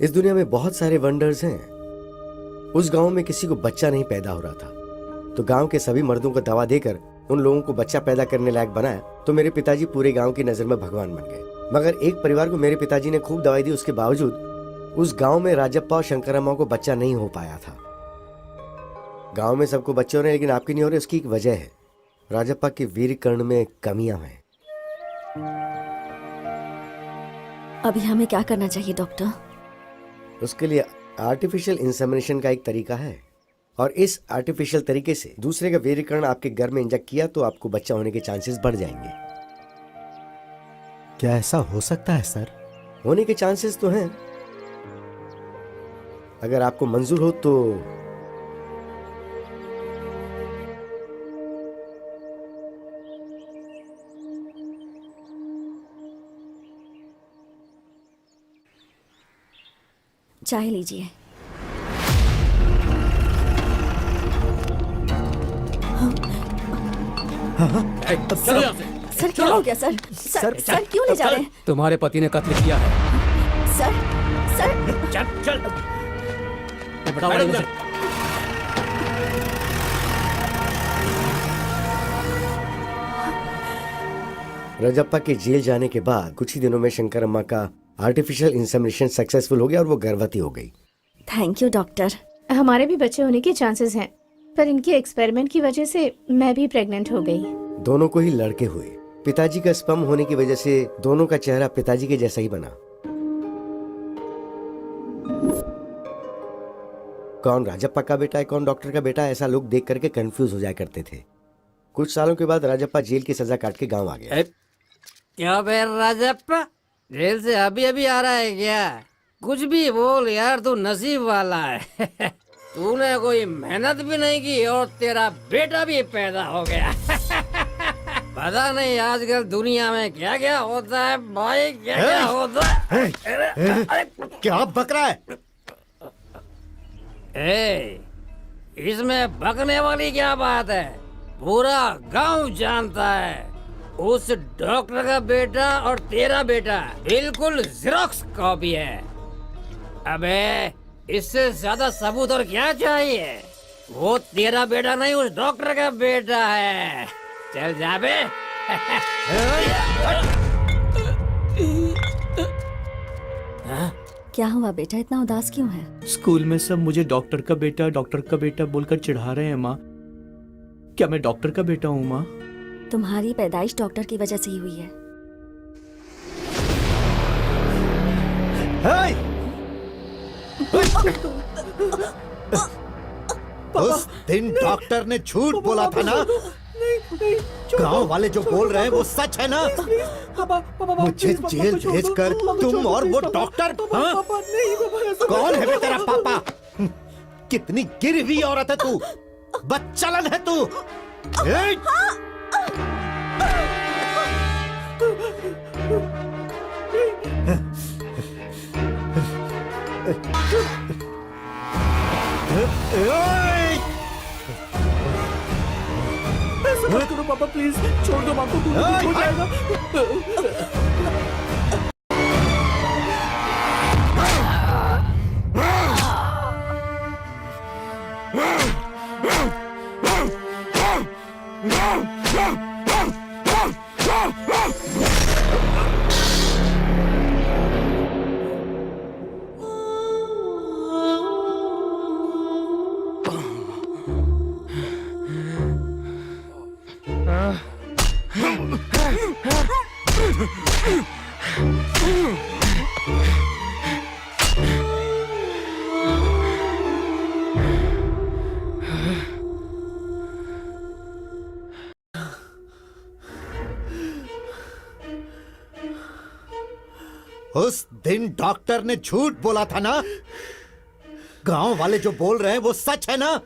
इस दुनिया में बहुत सारे वंडर्स हैं। उस गांव में किसी को बच्चा नहीं पैदा हो रहा था, तो गांव के सभी मर्दों को दवा देकर उन लोगों को बच्चा पैदा करने लायक बनाया। तो मेरे पिताजी पूरे गांव की नजर में भगवान बन गए। मगर एक परिवार को मेरे पिताजी ने खूब दवाई दी, उसके बावजूद उस गांव में राजप्पा और शंकरम्मा को बच्चा नहीं हो पाया था। गांव में सबको बच्चे हो रहे हैं लेकिन आपके नहीं हो रहे, उसकी एक वजह है। राजप्पा के वीर कर्ण में कमियां हैं। अभी हमें क्या करना चाहिए डॉक्टर? उसके लिए आर्टिफिशियल इंसेमिनेशन का एक तरीका है, और इस आर्टिफिशियल तरीके से दूसरे का वीर्यकरण आपके घर में इंजेक्ट किया तो आपको बच्चा होने के चांसेस बढ़ जाएंगे। क्या ऐसा हो सकता है सर? होने के चांसेस तो हैं। अगर आपको मंजूर हो तो चाय लीजिए। सर क्या हो गया सर? सर क्यों ले जा रहे हैं? तुम्हारे पति ने कत्ल किया है। सर चल चल बताओ मुझे। रजप्पा के जेल जाने के बाद कुछ ही दिनों में शंकरम्मा का आर्टिफिशियल इंसेमिनेशन सक्सेसफुल हो गया और वो गर्भवती हो गई। Thank you doctor. हमारे भी बच्चे होने के चांसेस हैं, पर इनके एक्सपेरिमेंट की वजह से मैं भी प्रेग्नेंट हो गई। दोनों को ही लड़के हुए। पिताजी का स्पर्म होने की वजह से दोनों का चेहरा पिताजी के जैसा ही बना। कौन राजप्पा का बेटा है, कौन डॉक्टर का बेटा है, ऐसा लोग देख करके कंफ्यूज हो जाया करते थे। कुछ सालों के बाद राजप्पा जेल की सजा काट के गांव आ गया। क्या बे राजप्पा, जेल से अभी अभी आ रहा है क्या? कुछ भी बोल यार, तू नसीब वाला है। तूने कोई मेहनत भी नहीं की और तेरा बेटा भी पैदा हो गया। पता नहीं आजकल दुनिया में क्या क्या होता है भाई, क्या क्या होता है। क्या बक रहा है? इसमें बकने वाली क्या बात है? पूरा गांव जानता है उस डॉक्टर का बेटा और तेरा बेटा बिल्कुल ज़ेरॉक्स कॉपी है। अबे इससे ज्यादा सबूत और क्या चाहिए? वो तेरा बेटा नहीं, उस डॉक्टर का बेटा है। चल जा बे। क्या हुआ बेटा, इतना उदास क्यों है? स्कूल में सब मुझे डॉक्टर का बेटा बोलकर चिढ़ा रहे हैं माँ। क्या मैं डॉक्टर का बेटा हूँ माँ? तुम्हारी पैदाइश डॉक्टर की वजह से ही हुई है। उस दिन डॉक्टर ने झूठ बोला था ना? गांव वाले जो बोल रहे हैं वो सच है ना? मुझे जेल भेजकर तुम और वो डॉक्टर, हाँ? कौन है बे तेरा पापा? कितनी गिरी हुई औरत है तू, बदचलन है तू। ऐसा मत करो पापा, प्लीज छोड़ दो माँ को, कुछ हो जाएगा। उस दिन डॉक्टर ने झूठ बोला था ना? गांव वाले जो बोल रहे हैं वो सच है ना?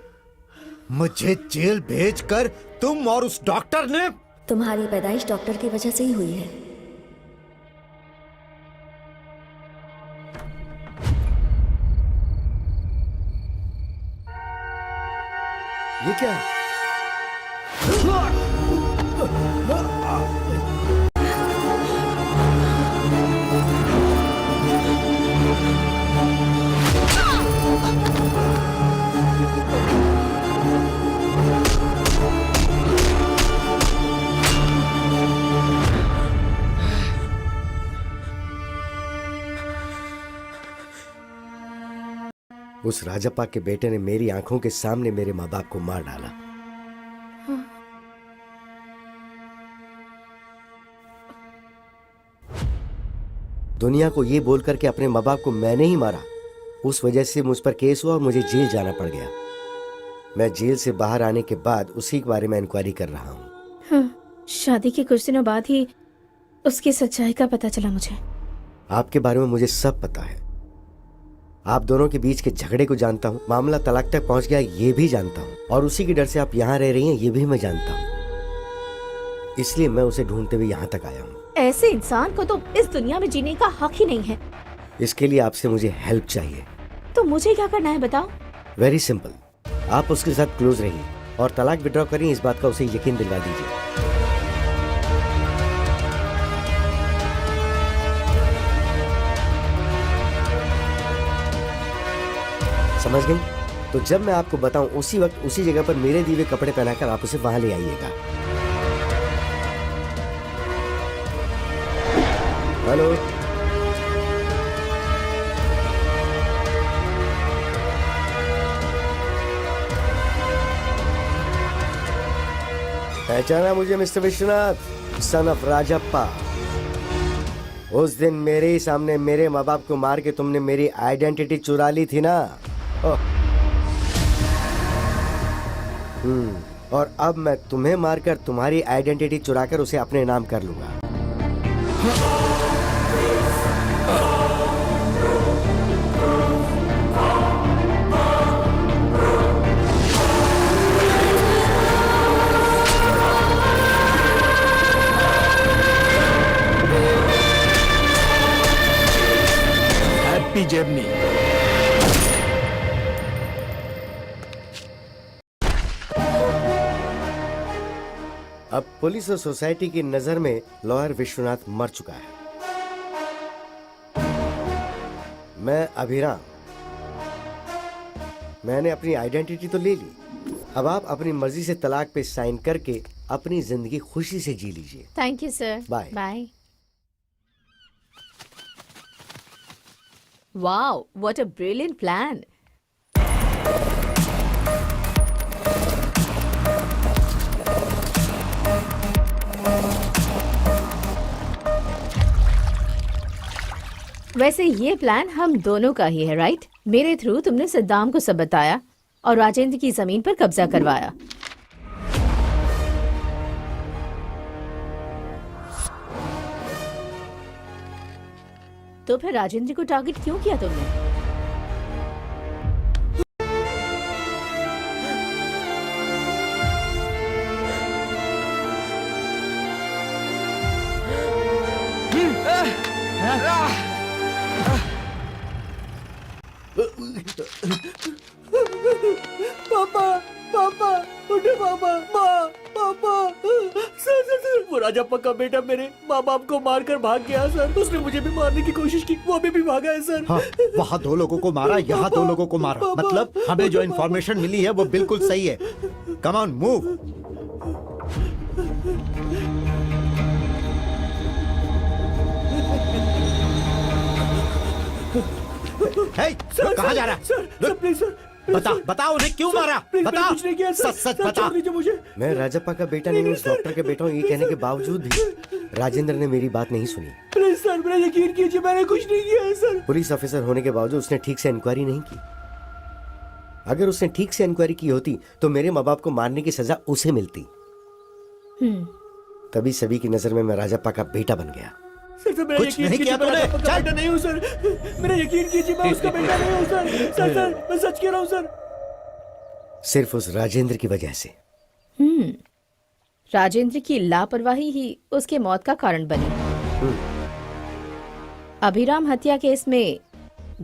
मुझे जेल भेजकर तुम और उस डॉक्टर ने... तुम्हारी पैदाइश डॉक्टर की वजह से ही हुई है। ये क्या है? उस राजप्पा के बेटे ने मेरी आंखों के सामने मेरे माँ बाप को मार डाला। दुनिया को ये बोलकर के अपने माँ बाप को मैंने ही मारा, उस वजह से मुझ पर केस हुआ और मुझे जेल जाना पड़ गया। मैं जेल से बाहर आने के बाद उसी के बारे में इंक्वायरी कर रहा हूँ। हाँ, शादी के कुछ दिनों बाद ही उसकी सच्चाई का पता चला मुझे। आपके बारे में मुझे सब पता है। आप दोनों के बीच के झगड़े को जानता हूँ, मामला तलाक तक पहुंच गया ये भी जानता हूँ, और उसी के डर से आप यहाँ रह रही हैं ये भी मैं जानता हूँ। इसलिए मैं उसे ढूंढते हुए यहाँ तक आया हूँ। ऐसे इंसान को तो इस दुनिया में जीने का हक ही नहीं है। इसके लिए आपसे मुझे हेल्प चाहिए। तो मुझे क्या करना है बताओ? वेरी सिंपल, आप उसके साथ क्लोज रहिए और तलाक विड्रॉ करिए, इस बात का उसे यकीन दिलवा दीजिए। समझ गई? तो जब मैं आपको बताऊं उसी वक्त उसी जगह पर मेरे दिए हुए कपड़े पहनाकर आप उसे वहां ले आइएगा। हेलो, पहचाना मुझे mister Vishwanath, son of Rajappa? उस दिन मेरे ही सामने मेरे माँ बाप को मार के तुमने मेरी आइडेंटिटी चुरा ली थी ना? और अब मैं तुम्हें मारकर तुम्हारी आइडेंटिटी चुराकर उसे अपने नाम कर लूंगा। Happy journey. अब पुलिस और सोसाइटी की नजर में लॉयर विश्वनाथ मर चुका है। मैं अभिराम, मैंने अपनी आइडेंटिटी तो ले ली, अब आप अपनी मर्जी से तलाक पे साइन करके अपनी जिंदगी खुशी से जी लीजिए। Thank you sir. Bye bye. Wow, what a brilliant plan. वैसे ये प्लान हम दोनों का ही है, राइट? मेरे थ्रू तुमने सद्दाम को सब बताया और राजेंद्र की जमीन पर कब्जा करवाया। तो फिर राजेंद्र को टारगेट क्यों किया तुमने? पापा, पापा, उठे पापा, माँ, पापा। सर, सर, सर, वो राजप्पा का बेटा मेरे माँ बाप को मारकर भाग गया सर। उसने मुझे भी मारने की कोशिश की, वो अभी भी भागा है सर। हाँ, वहाँ 2 लोगों को मारा, यहाँ 2 लोगों को मारा। मतलब हमें जो इन्फॉर्मेशन मिली है वो बिल्कुल सही है। Come on, move. कहाँ जा रहा है? सर, प्लीज सर, बता उन्हें क्यों मारा? बता, कुछ नहीं किया सर। सच बता। छोड़ दीजिए मुझे। मैं राजप्पा का बेटा नहीं हूँ, उस डॉक्टर के बेटा हूँ। ये कहने के बावजूद भी राजेंद्र ने मेरी बात नहीं सुनी। प्लीज सर, मेरा यकीन कीजिए, मैंने कुछ नहीं किया है सर। पुलिस ऑफिसर होने के बावजूद उसने ठीक से इंक्वायरी नहीं की। अगर उसने ठीक से इंक्वायरी की होती तो मेरे माँ बाप को मारने की सजा उसे मिलती। तभी सभी की नजर में मैं राजप्पा का बेटा बन गया। सर मेरा कुछ यकीन नहीं कीजिए, किया मैं तूने? राजा पक्का बेटा नहीं हूँ सर, मेरा यकीन कीजिए, मैं उसका बेटा नहीं हूँ सर। सर मैं सच कह रहा हूँ सर। सिर्फ उस राजेंद्र की वजह से। राजेंद्र की लापरवाही ही उसके मौत का कारण बनी। अभिराम हत्या केस में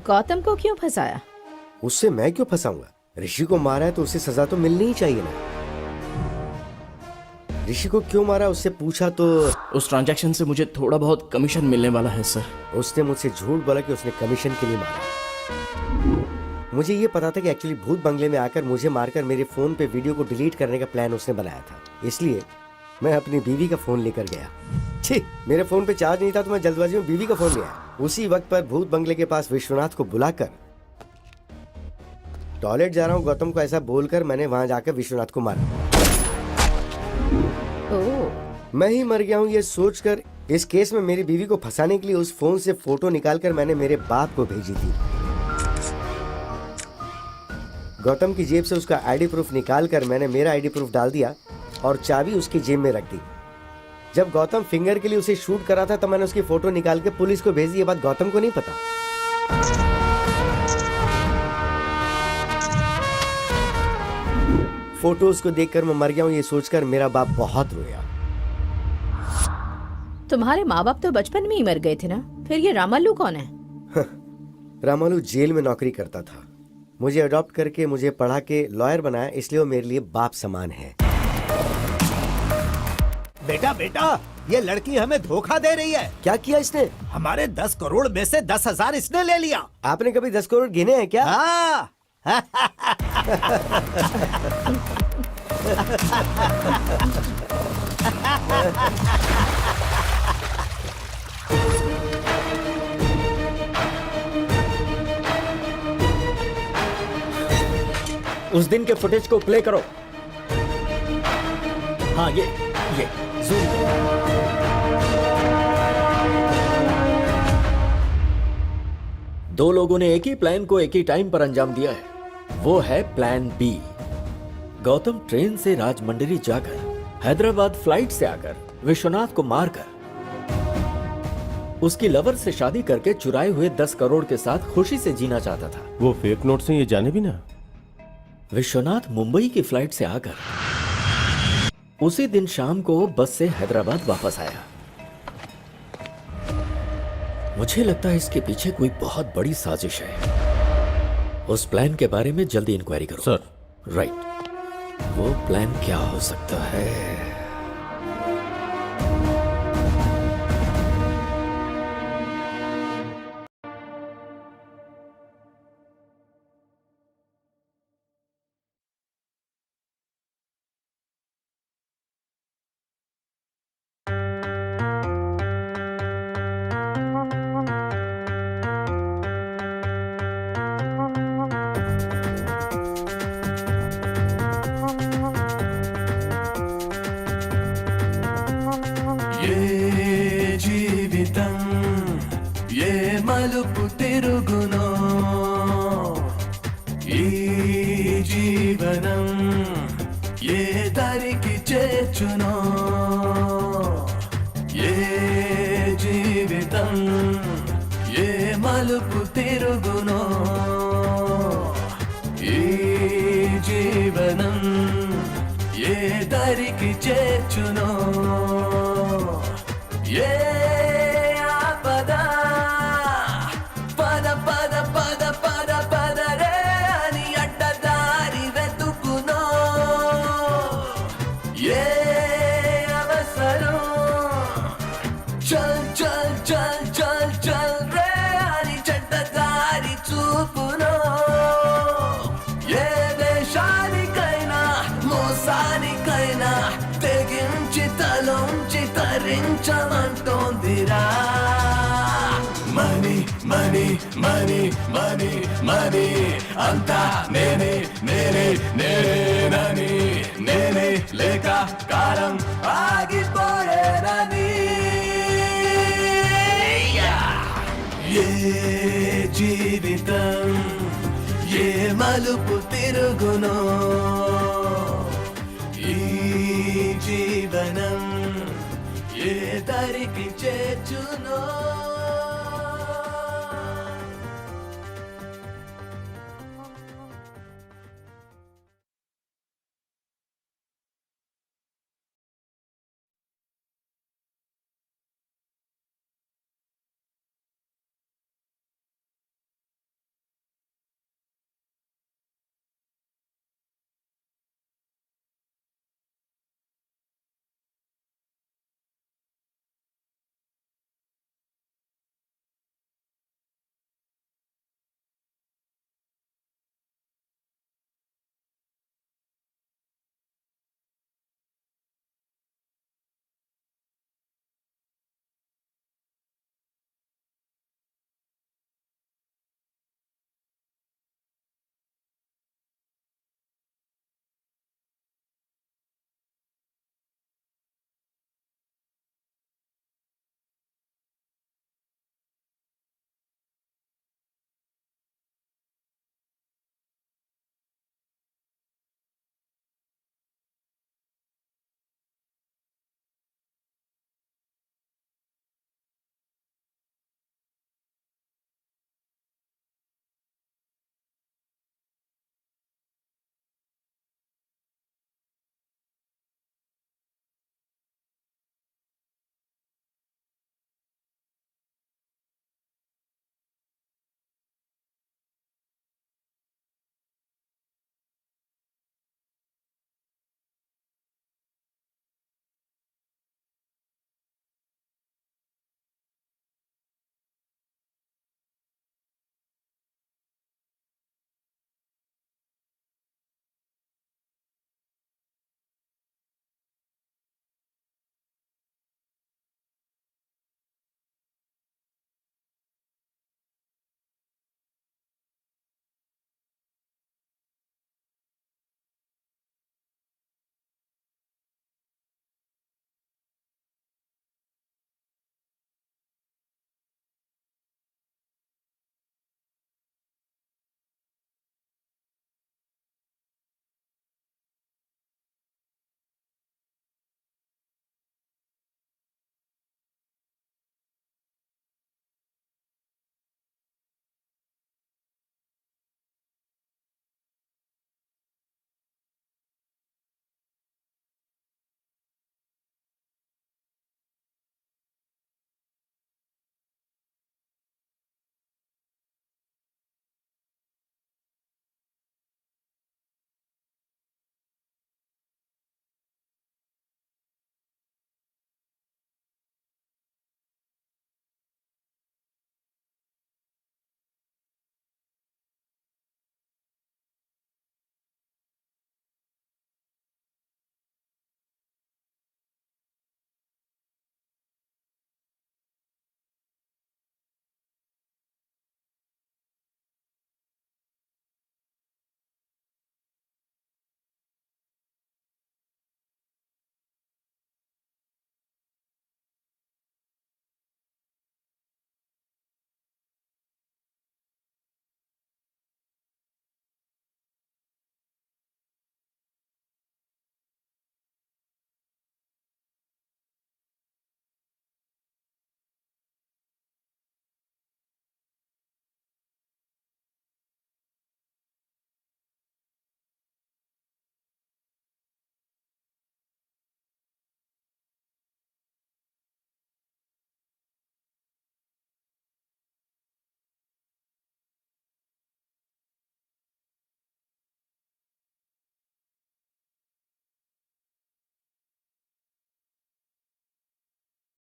गौतम को क्यों फंसाया? उससे मैं क्यों फंसाऊंगा? ऋषि को मारा है तो उसे सजा तो मिलनी ही चाहिए ना। ऋषि को क्यों मारा उससे पूछा तो उस ट्रांजैक्शन से मुझे थोड़ा बहुत कमीशन मिलने वाला है सर। उसने मुझसे झूठ बोला कि उसने कमीशन के लिए मारा। मुझे ये पता था कि एक्चुअली भूत बंगले में आकर मुझे मारकर मेरे फोन पे वीडियो को डिलीट करने का प्लान उसने बनाया था। इसलिए मैं अपनी बीवी का फोन लेकर गया। छी, मेरे फोन पे चार्ज नहीं था तो मैं जल्दबाजी में बीवी का फोन लिया। उसी वक्त पर भूत बंगले के पास विश्वनाथ को बुलाकर टॉयलेट जा रहा हूँ गौतम को ऐसा बोलकर मैंने वहां जाकर विश्वनाथ को मारा। मैं ही मर गया हूँ ये सोचकर इस केस में मेरी बीवी को फंसाने के लिए उस फोन से फोटो निकालकर मैंने मेरे बाप को भेजी थी। गौतम की जेब से उसका आईडी प्रूफ निकालकर मैंने मेरा आईडी प्रूफ डाल दिया और चाबी उसकी जेब में रख दी। जब गौतम फिंगर के लिए उसे शूट करा था तब मैंने उसकी फोटो निकाल के पुलिस को भेज दी। ये बात गौतम को नहीं पता। फोटोज को देखकर मैं मर गया हूँ ये सोचकर मेरा बाप बहुत रोया। तुम्हारे माँ बाप तो बचपन में ही मर गए थे ना, फिर ये रामालू कौन है? रामालू जेल में नौकरी करता था। मुझे अडॉप्ट करके मुझे पढ़ा के लॉयर बनाया, इसलिए वो मेरे लिए बाप समान है। बेटा बेटा, ये लड़की हमें धोखा दे रही है। क्या किया इसने? हमारे 10 करोड़ में से 10,000 इसने ले लिया। आपने कभी 10 करोड़ गिने हैं क्या? हाँ। उस दिन के फुटेज को प्ले करो। हाँ ये जूम करो। दो लोगों ने एक ही प्लान को एक ही टाइम पर अंजाम दिया है। वो है प्लान बी। गौतम ट्रेन से राजमंड्री जाकर हैदराबाद फ्लाइट से आकर विश्वनाथ को मारकर उसकी लवर से शादी करके चुराए हुए 10 करोड़ के साथ खुशी से जीना चाहता था। वो फेक नोट से ये जाने भी ना। विश्वनाथ मुंबई की फ्लाइट से आकर उसी दिन शाम को बस से हैदराबाद वापस आया। मुझे लगता है इसके पीछे कोई बहुत बड़ी साजिश है। उस प्लान के बारे में जल्दी इंक्वायरी करो। सर। राइट, वो प्लान क्या हो सकता है? మలుపు తిరుగునో ఈ జీవనం ఏ దారికి చేర్చునో ఏ జీవితం ఏ మలుపు తిరుగునో ఈ జీవనం ఏ దారికి చేర్చునో ఏ తరించమంటోందిరా money money money money money అంతా నేనే నేనే నేనేనని నేనే లేక కాలం ఆగిపోయేనని ఏ జీవితం ఏ మలుపు తిరుగునో ఈ జీవనం ఏ దరికి చేర్చునో